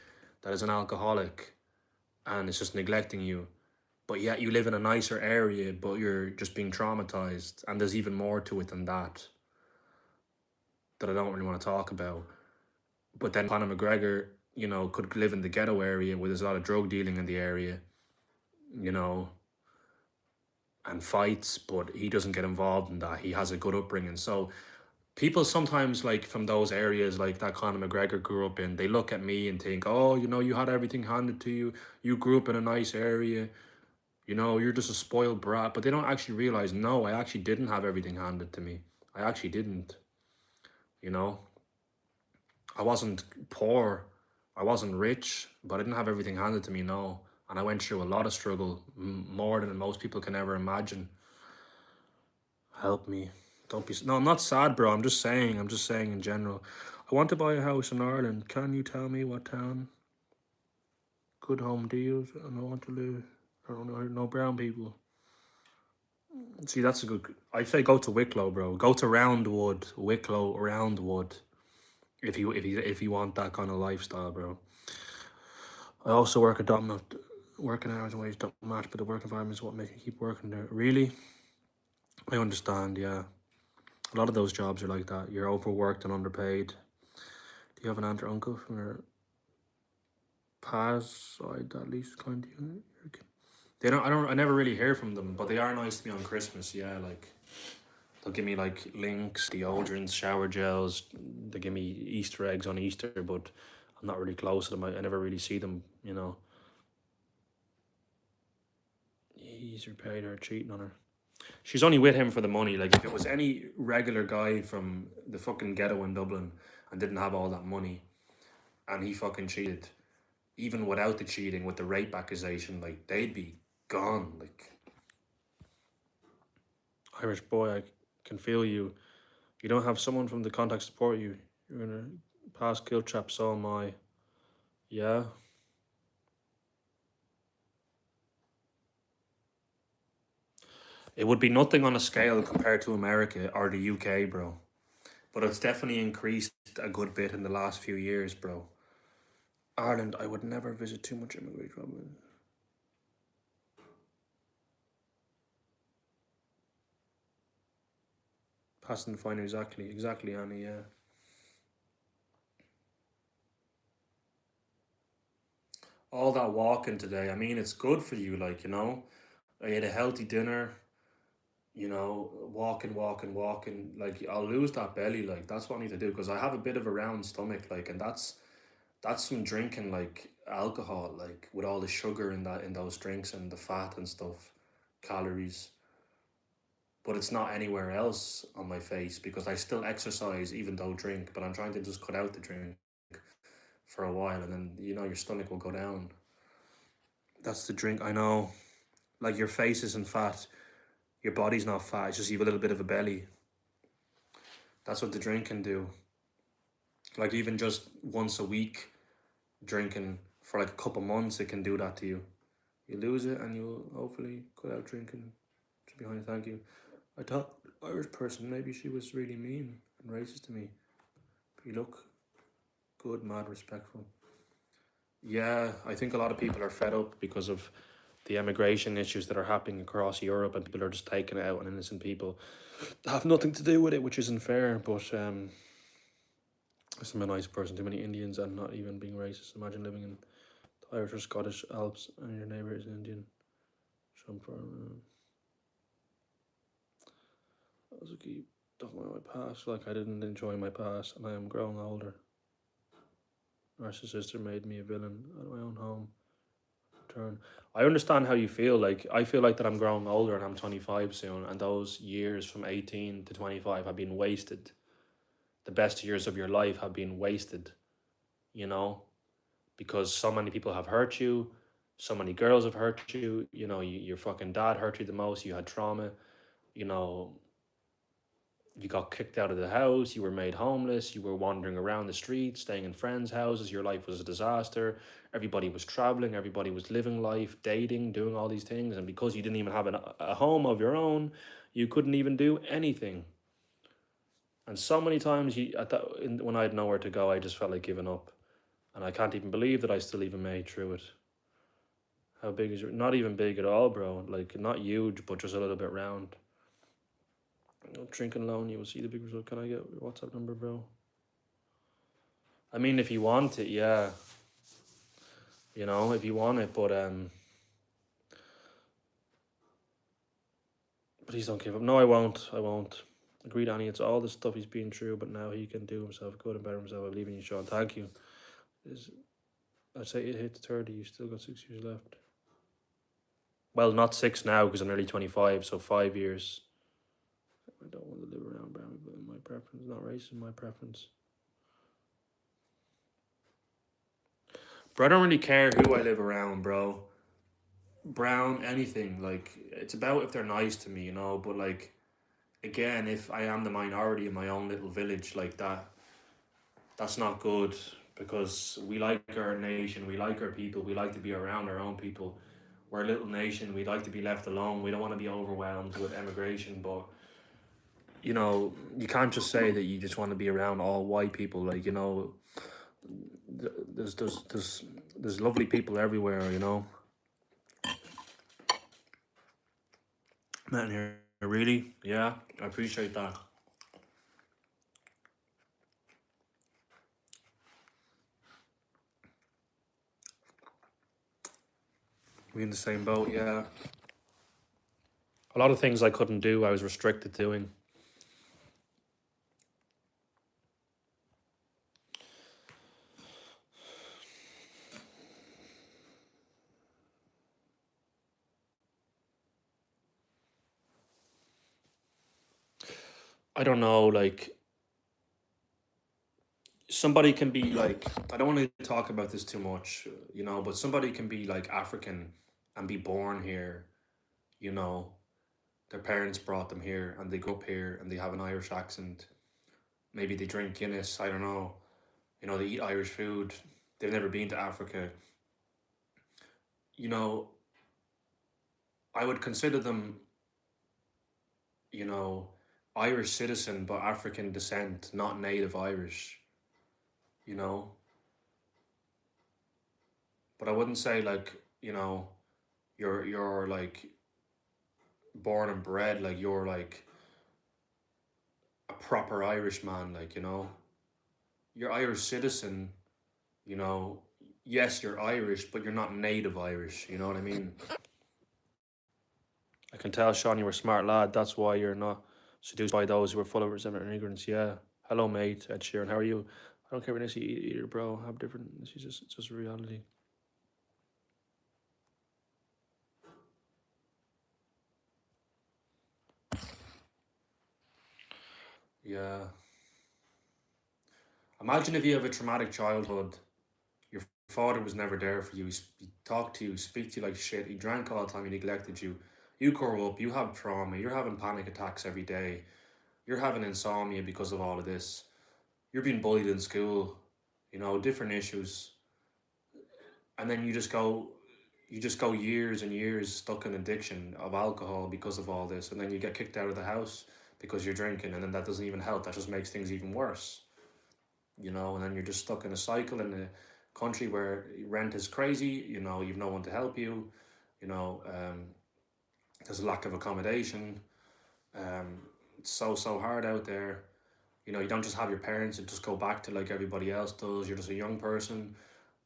that is an alcoholic and is just neglecting you. But yet you live in a nicer area, but you're just being traumatized. And there's even more to it than that I don't really want to talk about. But then Conor McGregor, you know, could live in the ghetto area where there's a lot of drug dealing in the area, you know, and fights, but he doesn't get involved in that. He has a good upbringing. So people sometimes, like, from those areas like that Conor McGregor grew up in, they look at me and think, oh, you know, you had everything handed to you. You grew up in a nice area. You know, you're just a spoiled brat. But they don't actually realize, no, I actually didn't have everything handed to me. I actually didn't. You know, I wasn't poor. I wasn't rich, but I didn't have everything handed to me, no. And I went through a lot of struggle, more than most people can ever imagine. Help me. Don't be... No, I'm not sad, bro. I'm just saying in general. I want to buy a house in Ireland. Can you tell me what town? Good home deals. And I want to live... I don't know, no brown people. See, that's a good... I say go to Wicklow, bro. Go to Roundwood. Wicklow, Roundwood. If you want that kind of lifestyle, bro. I also work at not working hours and wages don't match, but the work environment is what makes me keep working there. Really? I understand, yeah. A lot of those jobs are like that. You're overworked and underpaid. Do you have an aunt or uncle from your past side that at least kind of you? They don't. I never really hear from them, but they are nice to me on Christmas. Yeah, like they'll give me like Lynx, deodorants, shower gels. They give me Easter eggs on Easter, but I'm not really close to them. I never really see them. You know. He's repaid her, cheating on her. She's only with him for the money. Like, if it was any regular guy from the fucking ghetto in Dublin and didn't have all that money and he fucking cheated, even without the cheating, with the rape accusation, like, they'd be gone. Like, Irish boy, I can feel you. You don't have someone from the contact support you. You're in a past kill trap, so am I. Yeah. It would be nothing on a scale compared to America or the UK, bro. But it's definitely increased a good bit in the last few years, bro. Ireland, I would never visit too much immigration. Passing the fine, exactly, Annie, yeah. All that walking today, I mean, it's good for you, like, you know. I ate a healthy dinner, you know, walking. Like, I'll lose that belly, like, that's what I need to do, because I have a bit of a round stomach, like, and that's from drinking, like, alcohol, like, with all the sugar in those drinks and the fat and stuff, calories. But it's not anywhere else on my face because I still exercise even though drink, but I'm trying to just cut out the drink for a while, and then, you know, your stomach will go down. That's the drink, I know. Like, your face isn't fat, your body's not fat, it's just you have a little bit of a belly. That's what the drink can do. Like, even just once a week drinking for like a couple months, it can do that to you. You lose it and you'll hopefully cut out drinking. To be honest, thank you. I thought Irish person, maybe she was really mean and racist to me. But you look good, mad, respectful. Yeah, I think a lot of people are fed up because of the immigration issues that are happening across Europe, and people are just taking it out on innocent people that have nothing to do with it, which isn't fair. But I'm a nice person. Too many Indians and not even being racist. Imagine living in the Irish or Scottish Alps and your neighbour is Indian. Some from I also keep talking about my past like I didn't enjoy my past, and I am growing older. Narcissist made me a villain at my own home. Turn. I understand how you feel. Like I feel like that I'm growing older and I'm 25 soon, and those years from 18 to 25 have been wasted. The best years of your life have been wasted. You know, because so many people have hurt you, so many girls have hurt you. You know, your fucking dad hurt you the most. You had trauma. You know, you got kicked out of the house, you were made homeless, you were wandering around the streets, staying in friends' houses, your life was a disaster. Everybody was traveling, everybody was living life, dating, doing all these things. And because you didn't even have a home of your own, you couldn't even do anything. And so many times when I had nowhere to go, I just felt like giving up. And I can't even believe that I still even made through it. How big is your? Not even big at all, bro. Like, not huge, but just a little bit round. Drinking alone, you will see the big result. Can I get your WhatsApp number, bro? I mean, if you want it, yeah. You know, if you want it, please don't give up. No, I won't. I won't. Agreed, Annie. It's all the stuff he's been through, but now he can do himself good and better himself. I believe in you, Sean. Thank you. I'd say it hits 30. You still got 6 years left. Well, not six now because I'm nearly 25, so 5 years. I don't want to live around Brown, but my preference, not racist, my preference. Bro, I don't really care who I live around, bro. Brown, anything. Like, it's about if they're nice to me, you know, but like, again, if I am the minority in my own little village like that, that's not good because we like our nation, we like our people, we like to be around our own people. We're a little nation, we like to be left alone, we don't want to be overwhelmed with immigration, but you know, you can't just say that you just want to be around all white people. Like, you know, there's lovely people everywhere, you know. Man, here, really? Yeah, I appreciate that. We in the same boat, yeah. A lot of things I couldn't do, I was restricted doing. I don't know, like, somebody can be like, I don't want to talk about this too much, you know, but somebody can be like African and be born here, you know. Their parents brought them here and they grew up here and they have an Irish accent. Maybe they drink Guinness, I don't know. You know, they eat Irish food. They've never been to Africa. You know, I would consider them, you know, Irish citizen but African descent, not native Irish, you know. But I wouldn't say like, you know, you're like born and bred, like you're like a proper Irish man, like, you know. You're Irish citizen, you know. Yes, you're Irish, but you're not native Irish, you know what I mean? I can tell, Sean, you were a smart lad. That's why you're not seduced by those who are full of resentment and ignorance. Yeah. Hello, mate. Ed Sheeran. How are you? I don't care what you eat either, bro. Have different. This is just reality. Yeah. Imagine if you have a traumatic childhood. Your father was never there for you. He talked to you, speak to you like shit. He drank all the time. He neglected you. You grow up. You have trauma. You're having panic attacks every day. You're having insomnia because of all of this. You're being bullied in school. You know, different issues, and then you just go years and years stuck in addiction of alcohol because of all this, and then you get kicked out of the house because you're drinking, and then that doesn't even help. That just makes things even worse, you know. And then you're just stuck in a cycle in a country where rent is crazy. You know, you've no one to help you. You know, there's a lack of accommodation. It's so hard out there. You know, you don't just have your parents and just go back to like everybody else does. You're just a young person,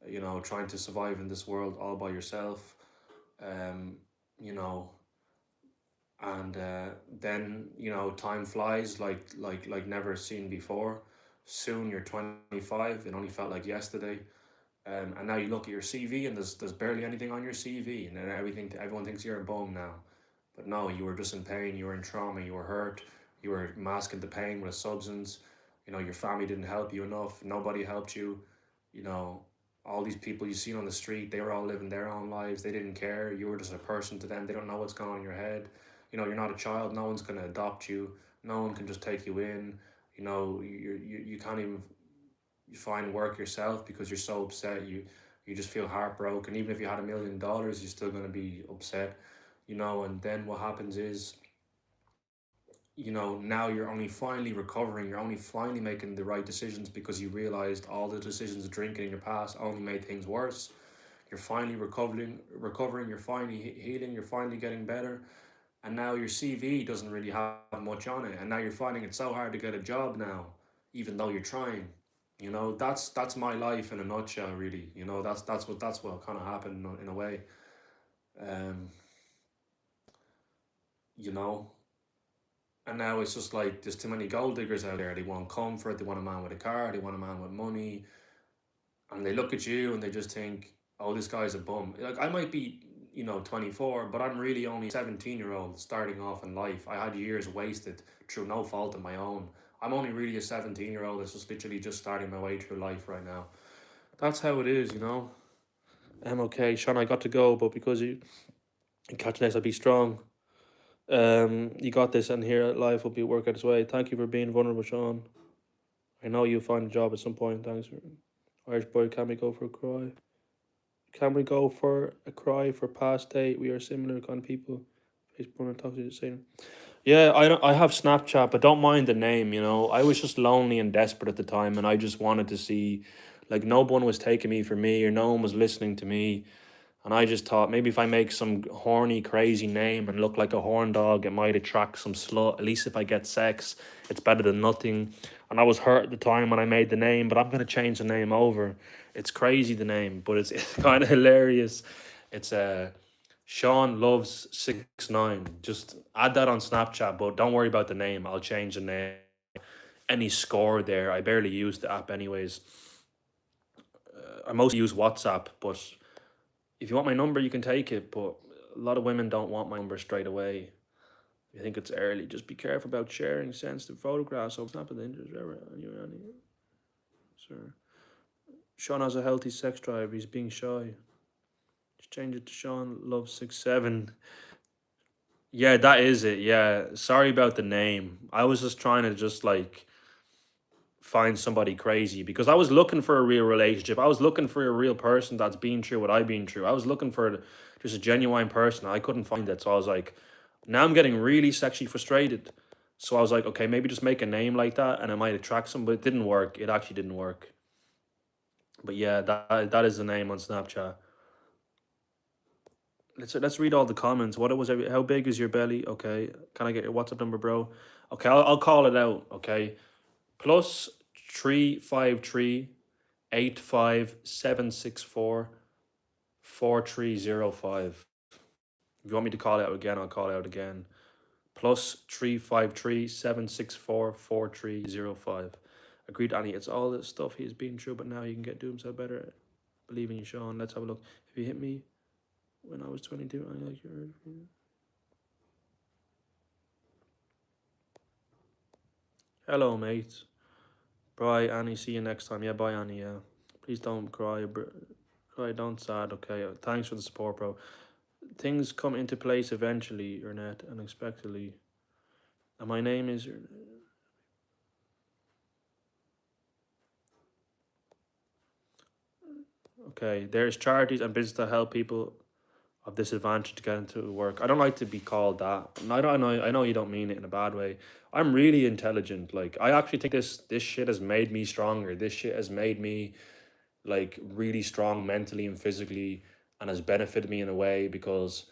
you know, trying to survive in this world all by yourself. um, you know, and then you know time flies like never seen before. Soon you're 25. It only felt like yesterday. And now you look at your CV and there's barely anything on your CV, and then everyone thinks you're a bum now. But no, you were just in pain, you were in trauma, you were hurt, you were masking the pain with a substance. You know, your family didn't help you enough, nobody helped you. You know, all these people you seen on the street, they were all living their own lives. They didn't care. You were just a person to them. They don't know what's going on in your head. You know, you're not a child. No one's gonna adopt you. No one can just take you in. You know, you can't even you find work yourself because you're so upset. You just feel heartbroken. Even if you had $1 million, you're still gonna be upset. You know, and then what happens is, you know, now you're only finally recovering. You're only finally making the right decisions because you realized all the decisions of drinking in your past only made things worse. You're finally recovering. You're finally healing. You're finally getting better. And now your CV doesn't really have much on it. And now you're finding it so hard to get a job now, even though you're trying. You know, that's my life in a nutshell, really. You know, that's what kind of happened in a way. Um, you know, and now it's just like there's too many gold diggers out there. They want comfort. They want a man with a car. They want a man with money. And they look at you and they just think, "Oh, this guy's a bum." Like I might be, 24, but I'm really only 17-year-old starting off in life. I had years wasted through no fault of my own. I'm only really a 17-year-old that's just literally just starting my way through life right now. That's how it is, you know. I'm okay, Sean. I got to go, but because you catch next, I'll be strong. You got this, and here life will be work out its way. Thank you for being vulnerable, Sean. I know you'll find a job at some point. Thanks for Irish boy. Can we go for a cry? Can we go for a cry for past date? We are similar kind of people. Facebook and toxic saying, yeah, I don't. I have Snapchat, but don't mind the name. You know, I was just lonely and desperate at the time, and I just wanted to see, like, no one was taking me for me, or no one was listening to me. And I just thought maybe if I make some horny, crazy name and look like a horn dog, it might attract some slut. At least if I get sex, it's better than nothing. And I was hurt at the time when I made the name, but I'm gonna change the name over. It's crazy the name, but it's kind of hilarious. It's Sean Loves 69. Just add that on Snapchat, but don't worry about the name. I'll change the name. Any score there. I barely use the app anyways. I mostly use WhatsApp, but if you want my number, you can take it, but a lot of women don't want my number straight away. I think it's early. Just be careful about sharing sensitive photographs or snap of the interest. Sir. Sean has a healthy sex drive. He's being shy. Just change it to Sean Love 67. Yeah, that is it. Yeah. Sorry about the name. I was just trying to just like find somebody crazy because I was looking for a real relationship. I was looking for a real person that's been through what I've been through. I was looking for just a genuine person. I couldn't find it. So I was like, now I'm getting really sexually frustrated. So I was like, okay, maybe just make a name like that and it might attract some, but it didn't work. It actually didn't work. But yeah, that is the name on Snapchat. Let's read all the comments. What it was how big is your belly? Okay. Can I get your WhatsApp number, bro? Okay, I'll call it out. Okay. Plus 353 85764 4305. If you want me to call it out again, I'll call it out again. Plus 353 764 4305. Agreed, Annie. It's all the stuff he's been through, but now he can get do himself better. Believe in you, Sean. Let's have a look. If you hit me when I was 22, I like your. Hello, mate. Bye, Annie. See you next time. Yeah, bye, Annie. Yeah. Please don't cry. Cry, don't sad. Okay. Thanks for the support, bro. Things come into place eventually, Ernest, unexpectedly. And my name is. Okay, there's charities and businesses that help people of disadvantage to get into work. I don't like to be called that. And I know you don't mean it in a bad way. I'm really intelligent. Like I actually think this shit has made me stronger. This shit has made me like really strong mentally and physically and has benefited me in a way because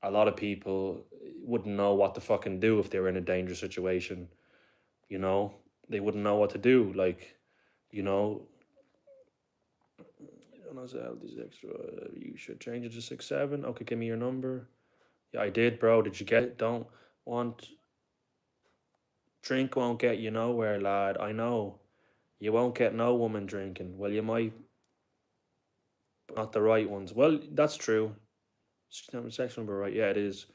a lot of people wouldn't know what to fucking do if they were in a dangerous situation, you know? They wouldn't know what to do. Like, you know, these extra you should change it to 6 7. Okay, give me your number. Yeah, I did, bro. Did you get it? Don't want drink won't get you nowhere, lad. I know. You won't get no woman drinking. Well, you might but not the right ones. Well, that's true. Section number right. Yeah, it is.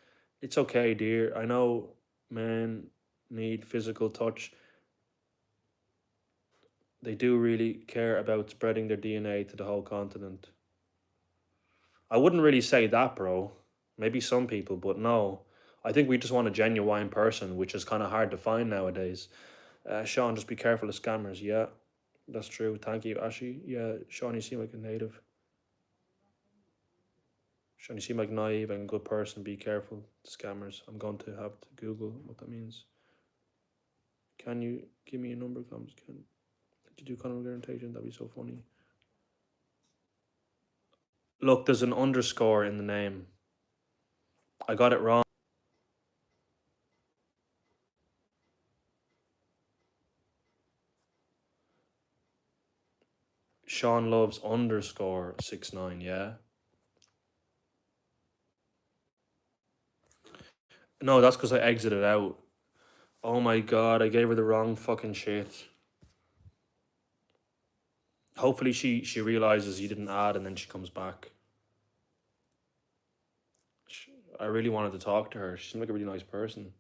It's okay, dear. I know men need physical touch. They do really care about spreading their DNA to the whole continent. I wouldn't really say that, bro. Maybe some people, but no. I think we just want a genuine person, which is kind of hard to find nowadays. Sean, just be careful of scammers. Yeah, that's true. Thank you, Ashi. Yeah, Sean, you seem like a native. Sean, you seem like naive and a good person. Be careful, scammers. I'm going to have to Google what that means. Can you give me a number? Comes can you do Conor McGregor imitation? That'd be so funny. Look, there's an underscore in the name. I got it wrong. Sean loves underscore 69. Yeah. No, that's because I exited out. Oh my god, I gave her the wrong fucking shit. Hopefully she realizes you didn't add and then she comes back. I really wanted to talk to her. She seemed like a really nice person.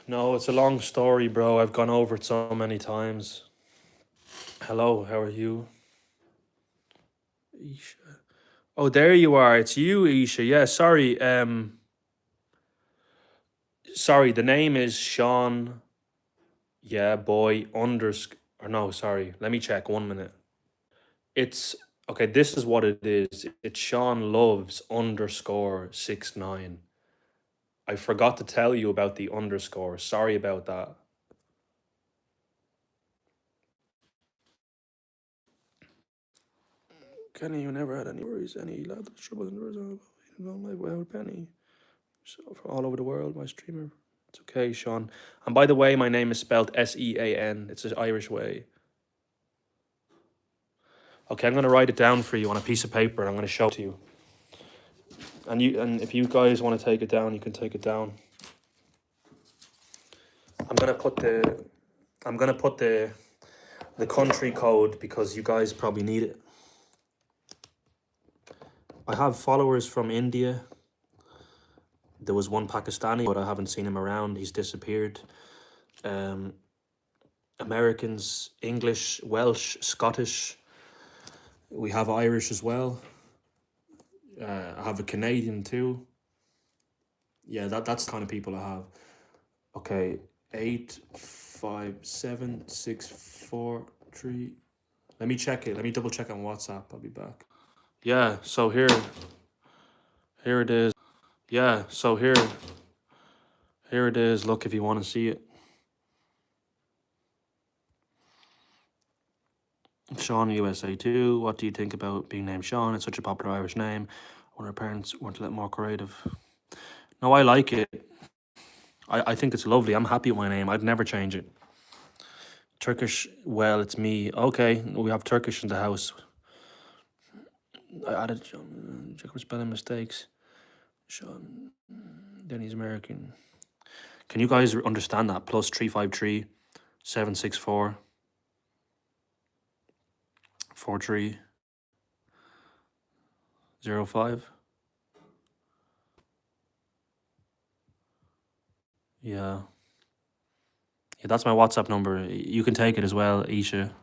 No, it's a long story, bro. I've gone over it so many times. Hello, how are you? Isha. Oh, there you are. It's you, Isha. Yeah, sorry. Sorry, the name is Sean. Yeah, boy underscore. Or no, sorry. Let me check. 1 minute. It's okay. This is what it is. It's Sean loves underscore 69. I forgot to tell you about the underscore. Sorry about that. Kenny, you never had any worries, any love, trouble in the life without Penny. So from all over the world, my streamer. It's okay, Sean. And by the way, my name is spelled Sean. It's an Irish way. Okay, I'm gonna write it down for you on a piece of paper and I'm gonna show it to you. And if you guys want to take it down, you can take it down. I'm gonna put the country code because you guys probably need it. I have followers from India. There was one Pakistani, but I haven't seen him around. He's disappeared. Americans, English, Welsh, Scottish. We have Irish as well. I have a Canadian too. Yeah, that's the kind of people I have. Okay, 8, 5, 7, 6, 4, 3. Let me check it. Let me double check on WhatsApp. I'll be back. Yeah, so here it is. Yeah, so here it is. Look if you want to see it. Sean USA 2. What do you think about being named Sean? It's such a popular Irish name. When our parents weren't a little more creative. No, I like it. I think it's lovely. I'm happy with my name. I'd never change it. Turkish, well, it's me. Okay, we have Turkish in the house. I added check for spelling mistakes. Sean, then he's American. Can you guys understand that? Plus 353 764 4305. Yeah. Yeah, that's my WhatsApp number. You can take it as well, Isha.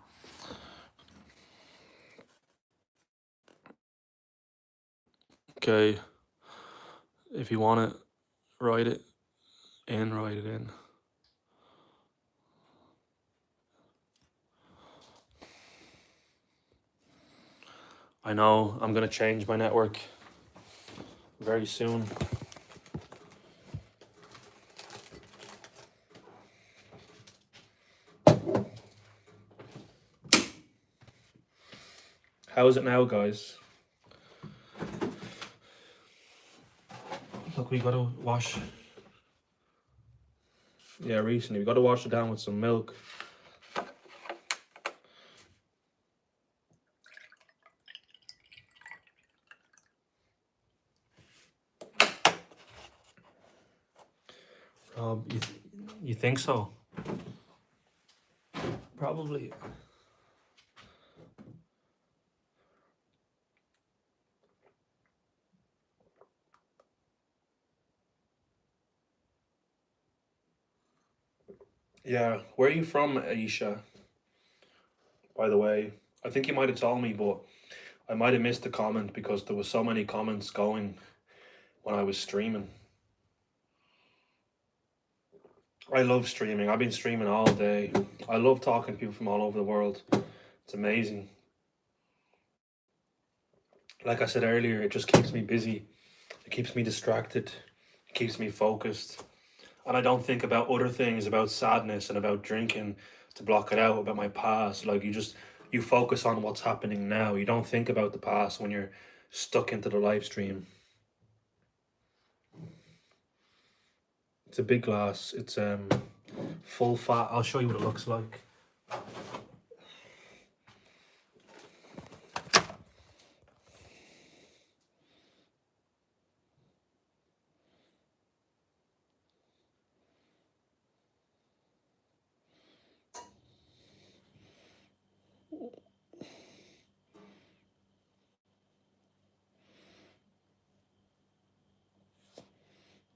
Okay. If you want it, write it in. I know, I'm gonna change my network very soon. How is it now, guys? Look, we gotta wash. Yeah, recently. We gotta wash it down with some milk. You think so? Probably. Yeah. Where are you from, Aisha? By the way, I think you might have told me, but I might have missed the comment because there was so many comments going when I was streaming. I love streaming. I've been streaming all day. I love talking to people from all over the world. It's amazing. Like I said earlier, it just keeps me busy. It keeps me distracted. It keeps me focused. And I don't think about other things, about sadness and about drinking to block it out, about my past. Like you focus on what's happening now. You don't think about the past when you're stuck into the live stream. It's a big glass. It's full fat. I'll show you what it looks like.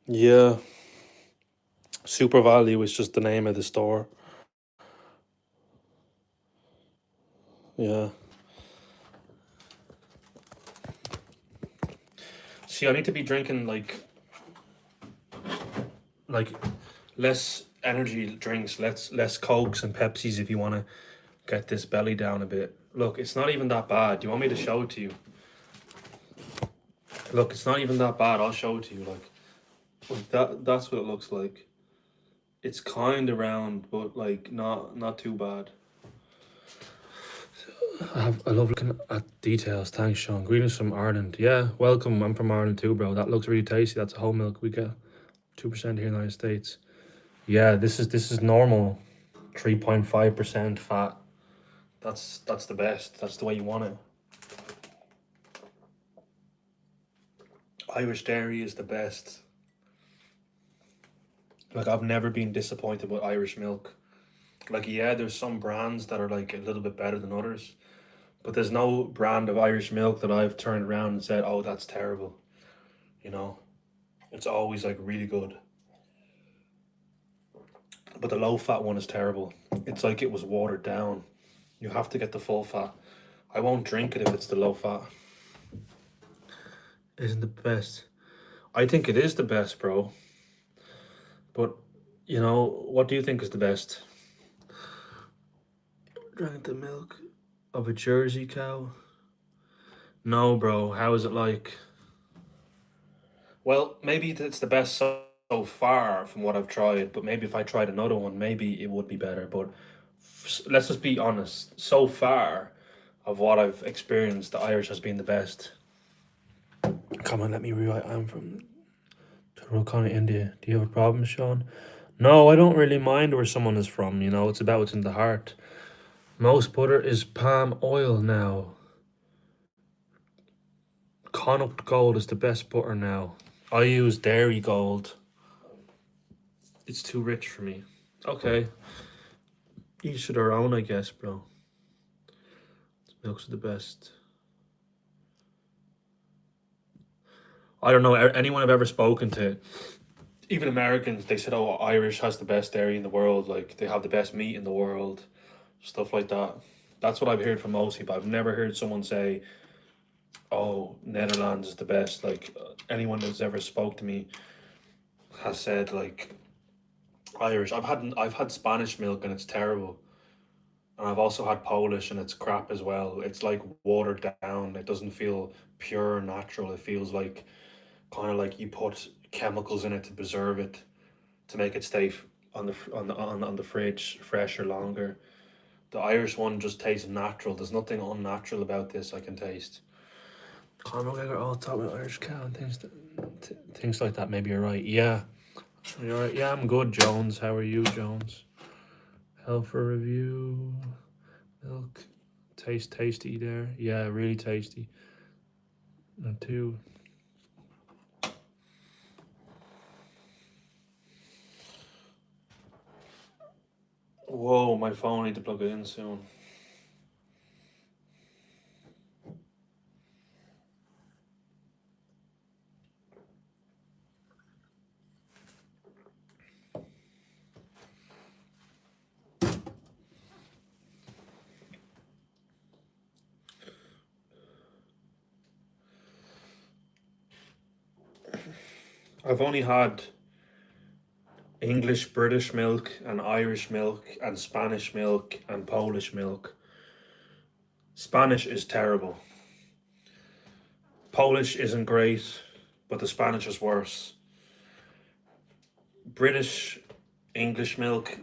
Yeah. Super Value is just the name of the store. Yeah. See, I need to be drinking like less energy drinks, less Cokes and Pepsis if you want to get this belly down a bit. Look, it's not even that bad. Do you want me to show it to you? Look, it's not even that bad. I'll show it to you. Like that's what it looks like. It's kind of round, but like not too bad. I love looking at details. Thanks, Sean. Greetings from Ireland. Yeah, welcome. I'm from Ireland too, bro. That looks really tasty. That's a whole milk. We get 2% here in the United States. Yeah, this is normal. 3.5% fat. That's the best. That's the way you want it. Irish dairy is the best. Like I've never been disappointed with Irish milk. Like yeah, there's some brands that are like a little bit better than others, but there's no brand of Irish milk that I've turned around and said, "Oh, that's terrible." You know, it's always like really good. But the low fat one is terrible. It's like it was watered down. You have to get the full fat. I won't drink it if it's the low fat. Isn't the best. I think it is the best, bro. But what do you think is the best? Drank the milk of a Jersey cow? No, bro. How is it like? Well, maybe it's the best so far from what I've tried, but maybe if I tried another one, maybe it would be better. But let's just be honest. So far, of what I've experienced, the Irish has been the best. Come on, let me rewrite. I'm from Turkana, India. Do you have a problem, Sean? No, I don't really mind where someone is from. It's about what's in the heart. Most butter is palm oil now. Connacht Gold is the best butter now. I use Dairy Gold. It's too rich for me. Okay. Each to their own, I guess, bro. Milks are the best. I don't know. Anyone I've ever spoken to, even Americans, they said, oh, Irish has the best dairy in the world. Like, they have the best meat in the world. Stuff like that. That's what I've heard from most people. I've never heard someone say, oh, Netherlands is the best. Like, anyone that's ever spoke to me has said, like, Irish. I've had Spanish milk and it's terrible. And I've also had Polish and it's crap as well. It's like watered down. It doesn't feel pure natural. It feels like kind of like you put chemicals in it to preserve it, to make it stay on the fridge fresher longer. The Irish one just tastes natural. There's nothing unnatural about this I can taste. Conor McGregor all talk about Irish cow and things like that. Maybe you're right. Yeah, you're right. Yeah, I'm good, Jones. How are you, Jones? Hell for review. Milk. Taste tasty there. Yeah, really tasty. And two. Whoa, my phone, I need to plug it in soon. I've only had English, British milk, and Irish milk, and Spanish milk, and Polish milk. Spanish is terrible. Polish isn't great, but the Spanish is worse. British English milk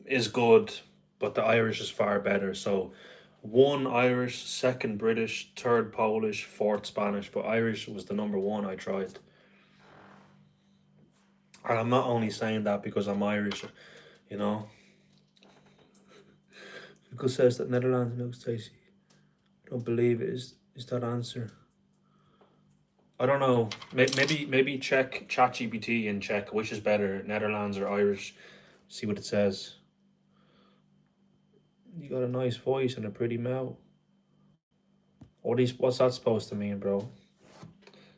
is good, but the Irish is far better. So, one Irish, second British, third Polish, fourth Spanish, but Irish was the number one I tried. And I'm not only saying that because I'm Irish, you know. Because says that Netherlands milk's tasty. I don't believe it is that answer. I don't know. Maybe check ChatGPT and check which is better, Netherlands or Irish. See what it says. You got a nice voice and a pretty mouth. What's that supposed to mean, bro?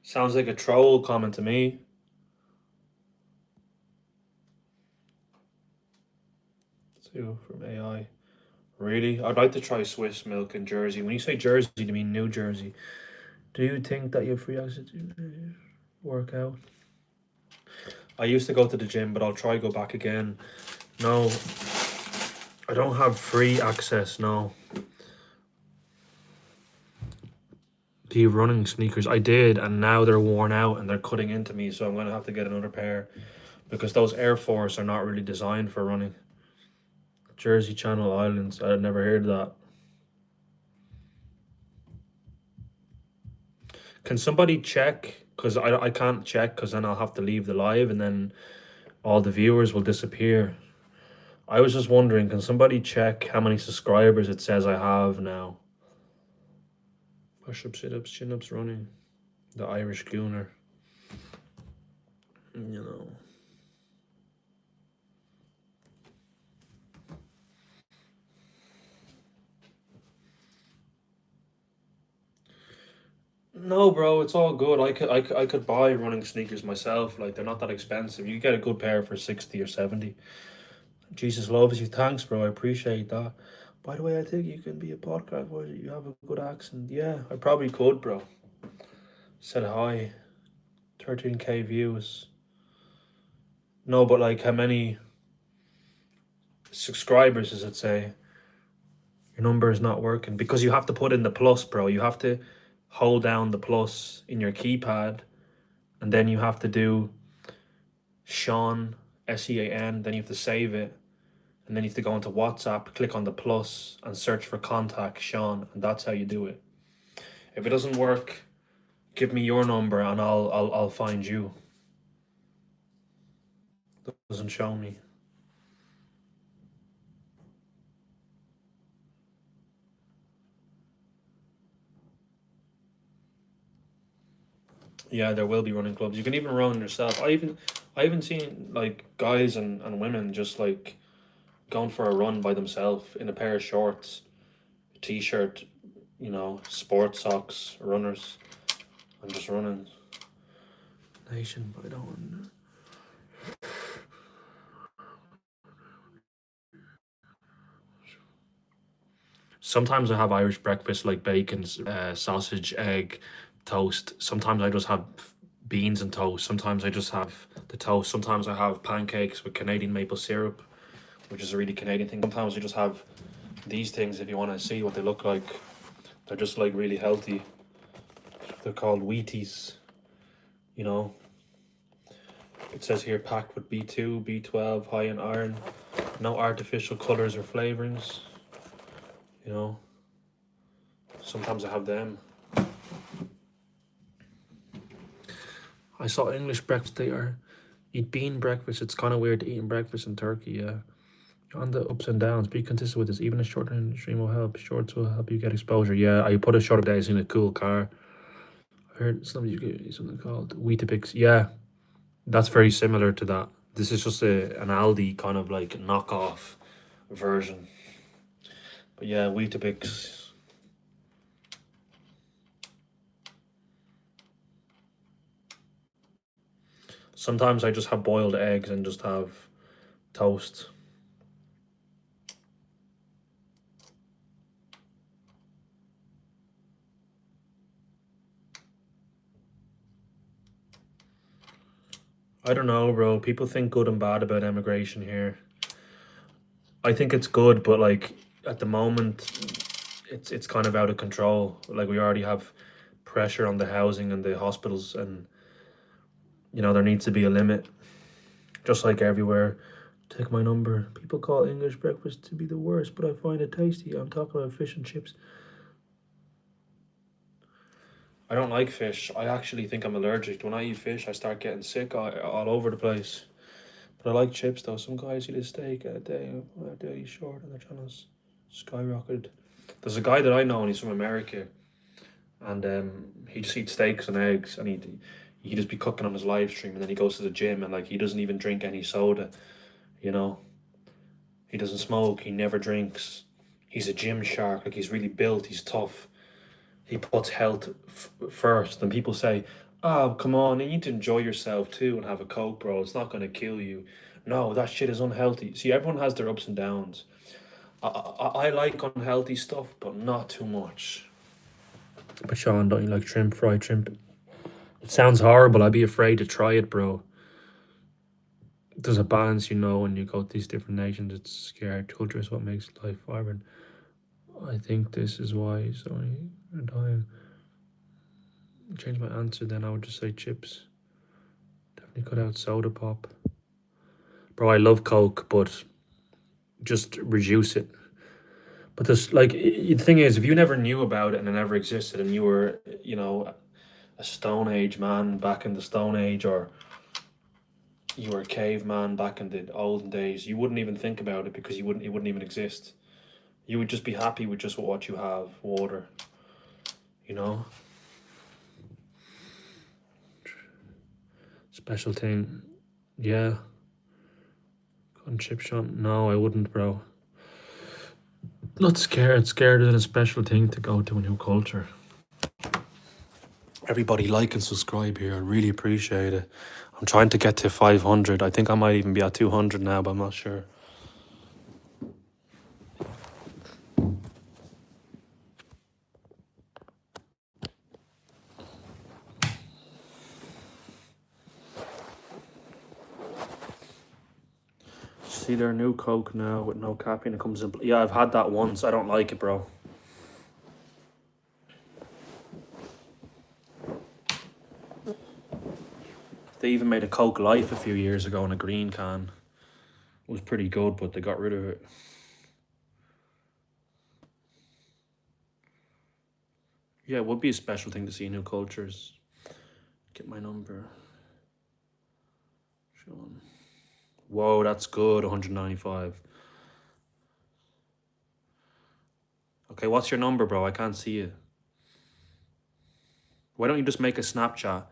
Sounds like a troll comment to me. Two from AI. Really? I'd like to try Swiss milk in Jersey. When you say Jersey, do you mean New Jersey? Do you think that you have free access to work out? I used to go to the gym, but I'll try go back again. No, I don't have free access, no. Do you have running sneakers? I did, and now they're worn out and they're cutting into me, so I'm going to have to get another pair because those Air Force are not really designed for running. Jersey Channel Islands, I'd never heard of that. Can somebody check? Because I can't check because then I'll have to leave the live and then all the viewers will disappear. I was just wondering, can somebody check how many subscribers it says I have now? Push-ups, sit-ups, chin-ups, running. The Irish Gooner. You know. No, bro, it's all good. I could buy running sneakers myself. Like they're not that expensive. You get a good pair for 60 or 70. Jesus loves you. Thanks, bro. I appreciate that. By the way, I think you can be a podcast voice. You have a good accent. Yeah, I probably could, bro. Said hi. 13K views. No, but like how many subscribers does it say? Your number is not working because you have to put in the plus, bro. You have to hold down the plus in your keypad and then you have to do Sean, SEAN, then you have to save it. And then you have to go into WhatsApp, click on the plus and search for contact Sean, and that's how you do it. If it doesn't work, give me your number and I'll find you. It doesn't show me. Yeah, there will be running clubs. You can even run yourself. I even seen like guys and women just like going for a run by themselves in a pair of shorts, a t-shirt, you know, sports socks, runners, and just running. Nation, but I don't. Sometimes I have Irish breakfast like bacon, sausage, egg, toast. Sometimes I just have beans and toast. Sometimes I just have the toast. Sometimes I have pancakes with Canadian maple syrup, which is a really Canadian thing. Sometimes I just have these things if you want to see what they look like. They're just like really healthy. They're called Wheaties, you know. It says here packed with B2, B12, high in iron, no artificial colors or flavorings, you know. Sometimes I have them. I saw English breakfast, they are eat bean breakfast. It's kind of weird eating breakfast in Turkey, yeah. You're on the ups and downs. Be consistent with this. Even a short stream will help. Shorts will help you get exposure. Yeah, I put a short days in a cool car. I heard something called Weetabix. Yeah, that's very similar to that. This is just an Aldi kind of like knockoff version. But yeah, Weetabix. Sometimes I just have boiled eggs and just have toast. I don't know, bro. People think good and bad about immigration here. I think it's good, but like at the moment, it's kind of out of control. Like we already have pressure on the housing and the hospitals, and there needs to be a limit, just like everywhere. Take my number. People call English breakfast to be the worst, but I find it tasty. I'm talking about fish and chips. I don't like fish. I actually think I'm allergic. When I eat fish, I start getting sick all over the place. But I like chips though. Some guys eat a steak a day, a day short, and their channels skyrocketed. There's a guy that I know, and he's from America, and he just eats steaks and eggs, and he just be cooking on his live stream, and then he goes to the gym, and like he doesn't even drink any soda, you know. He doesn't smoke. He never drinks. He's a gym shark. Like he's really built. He's tough. He puts health first, and people say, "Oh, come on, you need to enjoy yourself too and have a Coke, bro. It's not gonna kill you." No, that shit is unhealthy. See, everyone has their ups and downs. I like unhealthy stuff, but not too much. But Sean, don't you like shrimp, fried shrimp? It sounds horrible. I'd be afraid to try it, bro. There's a balance, when you go to these different nations. It's scared. Culture is what makes life vibrant. I think this is why so many are dying. Change my answer, then I would just say chips. Definitely cut out soda pop. Bro, I love Coke, but just reduce it. But the thing is, if you never knew about it and it never existed, and you were, a Stone Age man back in the Stone Age, or you were a caveman back in the olden days, you wouldn't even think about it because it wouldn't even exist. You would just be happy with just what you have, water, Special thing, yeah. On chip shop, no, I wouldn't, bro. Not scared. Scared is a special thing to go to a new culture. Everybody like and subscribe here. I really appreciate it. I'm trying to get to 500. I think I might even be at 200 now, but I'm not sure. See their new Coke now with no caffeine. It comes in. Yeah, I've had that once. I don't like it, bro. They even made a Coke Life a few years ago in a green can. It was pretty good, but they got rid of it. Yeah, it would be a special thing to see new cultures. Get my number. Sean. Whoa, that's good. 195. Okay, what's your number, bro? I can't see it. Why don't you just make a Snapchat?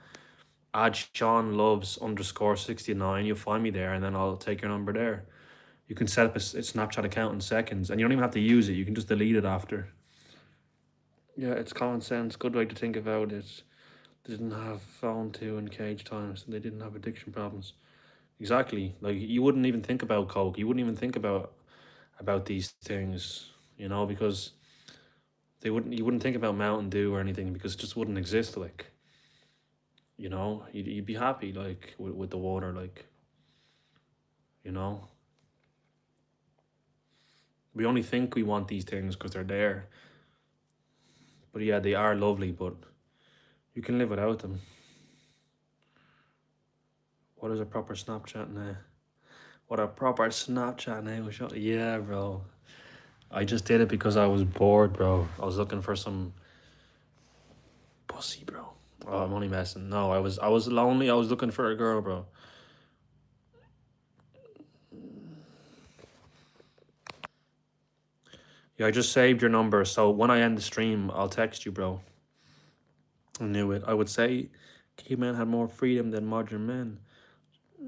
Add Sean Loves _69. You'll find me there, and then I'll take your number there. You can set up a Snapchat account in seconds, and you don't even have to use it. You can just delete it after. Yeah, it's common sense. Good way to think about it. They didn't have phone too in cage times, and they didn't have addiction problems. Exactly. Like you wouldn't even think about Coke. You wouldn't even think about these things, because you wouldn't think about Mountain Dew or anything because it just wouldn't exist. Like, you'd be happy like with the water, like, we only think we want these things because they're there. But yeah, they are lovely, but you can live without them. What is a proper Snapchat now? What a proper Snapchat now. Yeah, bro. I just did it because I was bored, bro. I was looking for some pussy, bro. Oh, I'm only messing. No, I was lonely. I was looking for a girl, bro. Yeah, I just saved your number, so when I end the stream, I'll text you, bro. I knew it. I would say cavemen had more freedom than modern men.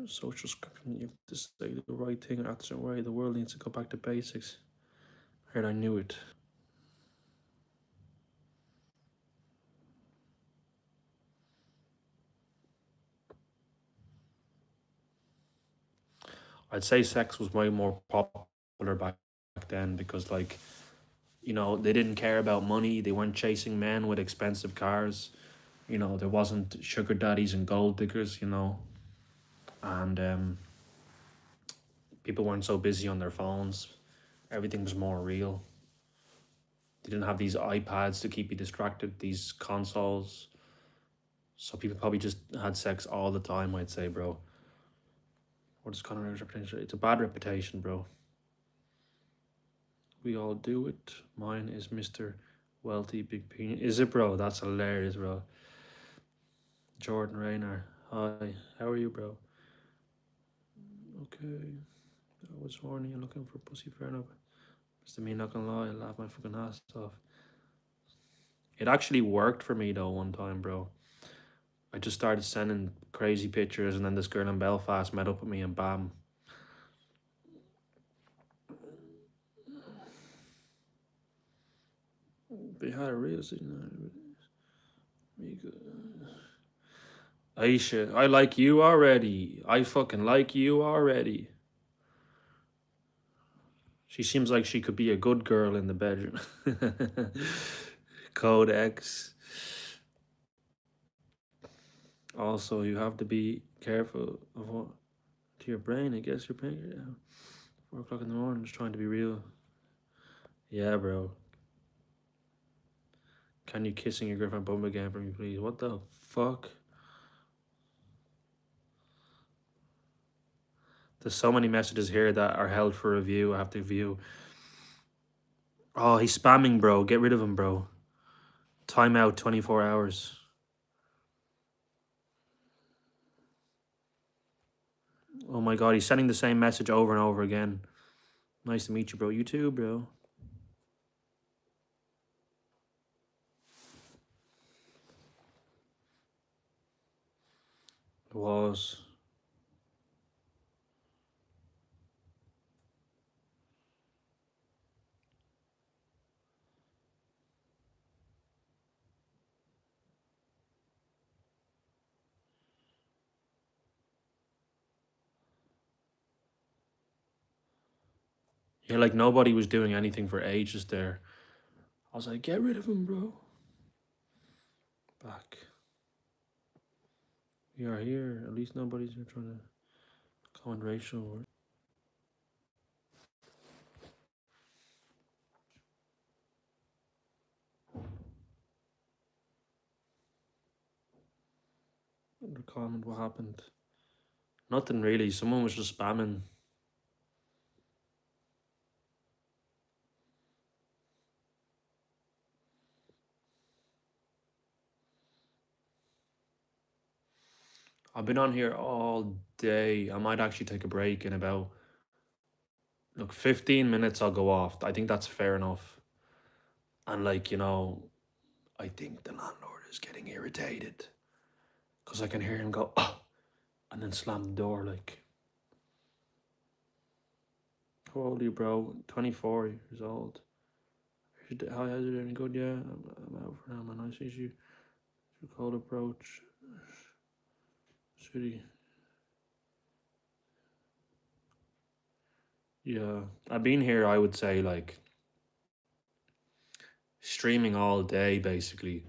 social scripting. You have to say the right thing or act a certain way. The world needs to go back to basics. Heard I knew it. I'd say sex was way more popular back then because, like, you know, they didn't care about money. They weren't chasing men with expensive cars. You know, there wasn't sugar daddies and gold diggers, you know, and people weren't so busy on their phones. Everything was more real. They didn't have these iPads to keep you distracted, these consoles. So people probably just had sex all the time, I'd say, bro. What is Conor McGregor's reputation? It's a bad reputation, bro. We all do it. Mine is Mr. Wealthy Big Penis. Is it, bro? That's hilarious, bro. Jordan Rayner. Hi. How are you, bro? Okay. I was horny and looking for pussy, fair enough. Mr. Me, not gonna lie, I laughed my fucking ass off. It actually worked for me, though, one time, bro. I just started sending crazy pictures, and then this girl in Belfast met up with me, and bam. They had a real signal. Aisha, I like you already. I fucking like you already. She seems like she could be a good girl in the bedroom. Codex. Also, you have to be careful of what to your brain. I guess your brain. Yeah. 4 o'clock in the morning, just trying to be real. Yeah, bro. Can you kissing your girlfriend bum again for me, please? What the fuck? There's so many messages here that are held for review. I have to view. Oh, he's spamming, bro. Get rid of him, bro. Timeout 24 hours. Oh my god, he's sending the same message over and over again. Nice to meet you, bro. You too, bro. It was. Yeah, like nobody was doing anything for ages there. I was like, get rid of him, bro. Back. We are here. At least nobody's here trying to comment racial or. Under comment, what happened? Nothing really. Someone was just spamming. I've been on here all day. I might actually take a break in about, look, 15 minutes I'll go off. I think that's fair enough. And like, you know, I think the landlord is getting irritated. Because I can hear him go, oh, and then slam the door like. How old are you, bro? 24 years old. How is it doing? Good, yeah. I'm out for now, man. I see you. Cold approach. City. Yeah. I've been here, I would say, like, streaming all day, basically.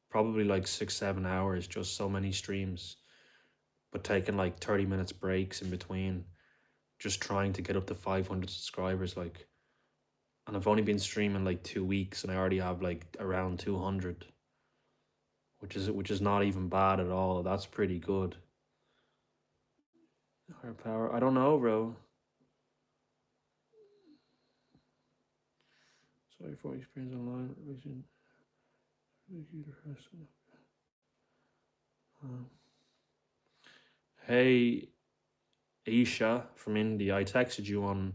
Probably like 6, 7 hours, just so many streams. But taking like 30 minutes breaks in between. Just trying to get up to 500 subscribers, like. And I've only been streaming like 2 weeks, and I already have like around 200, which is not even bad at all. That's pretty good. Higher power. I don't know, bro. Sorry for experience online. Hey, Aisha from India. I texted you on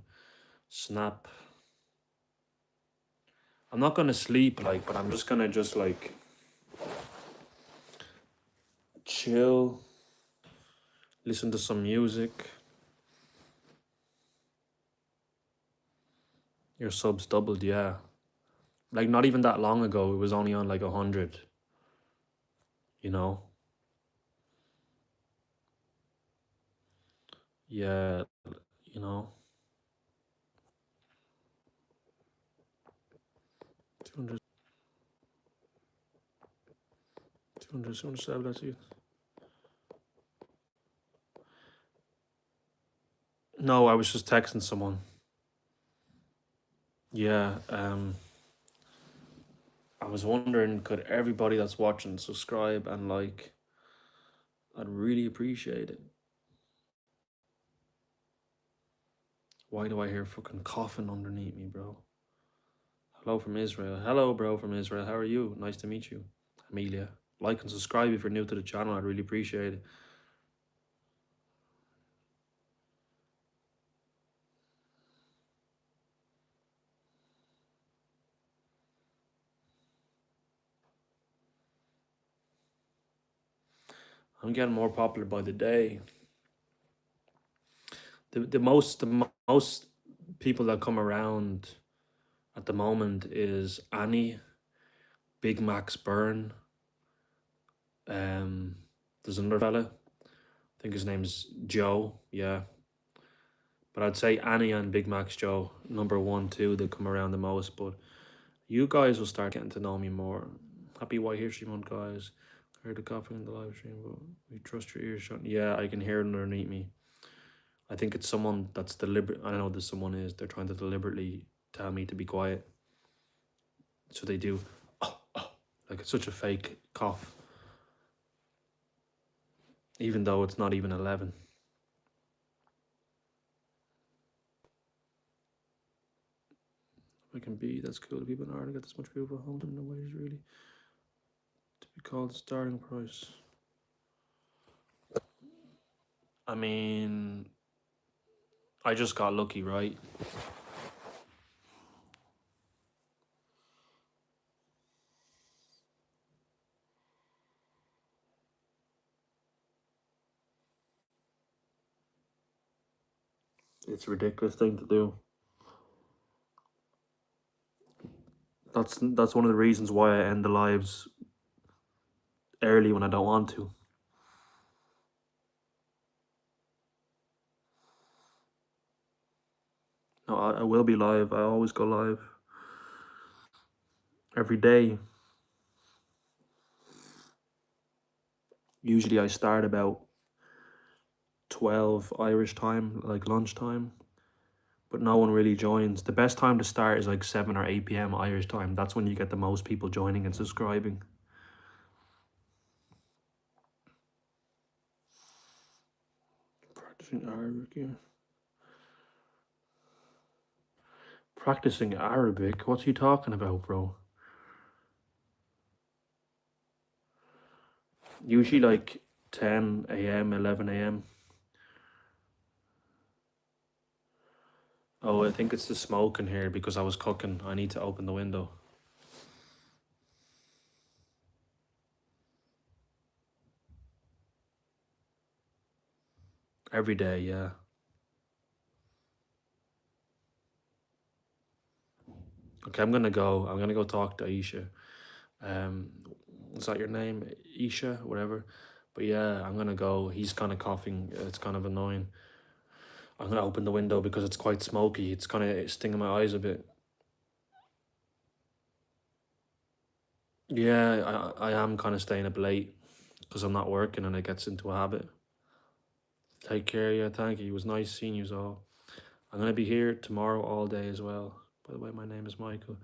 Snap. I'm not gonna sleep, like, but I'm just gonna like chill. listen to some music. Your subs doubled, yeah. Like not even that long ago, it was only on like 100. You know, yeah. You know, 200, 200, 207. That's it. No, I was just texting someone. Yeah. I was wondering, could everybody that's watching subscribe and like? I'd really appreciate it. Why do I hear fucking coughing underneath me, bro? Hello from Israel. Hello, bro, from Israel. How are you? Nice to meet you, Amelia. Like and subscribe if you're new to the channel. I'd really appreciate it. I'm getting more popular by the day. The most people that come around at the moment is Annie, Big Max Byrne. There's another fella. I think his name's Joe. Yeah, but I'd say Annie and Big Max Joe, number 1, 2, they come around the most. But you guys will start getting to know me more. Happy White History Month, guys. Heard the coughing in the live stream, but we trust your ears shut. Yeah, I can hear it underneath me. I think it's someone that's deliberate. I know this someone is. They're trying to deliberately tell me to be quiet. So they do. Like it's such a fake cough. Even though it's not even 11. I can be. That's cool. People in Ireland get this much beautiful homes in the ways really to be called starting price. I mean, I just got lucky, right? It's a ridiculous thing to do. That's one of the reasons why I end the lives early when I don't want to. No, I will be live. I always go live every day. Usually I start about 12 Irish time, like lunchtime, but no one really joins. The best time to start is like 7 or 8 p.m. Irish time. That's when you get the most people joining and subscribing. Practicing Arabic, yeah. Practicing Arabic? What's he talking about, bro? Usually like 10 a.m., 11 a.m. Oh, I think it's the smoke in here because I was cooking. I need to open the window. Every day, yeah. Okay, I'm gonna go. I'm gonna go talk to Aisha. Um, is that your name, Isha, whatever? But yeah, I'm gonna go. He's kind of coughing. It's kind of annoying. I'm gonna open the window because it's quite smoky. It's kind of stinging my eyes a bit. Yeah, I am kind of staying up late because I'm not working and it gets into a habit. Take care. Yeah, thank you. It was nice seeing you all. I'm gonna be here tomorrow all day as well. By the way, my name is Michael.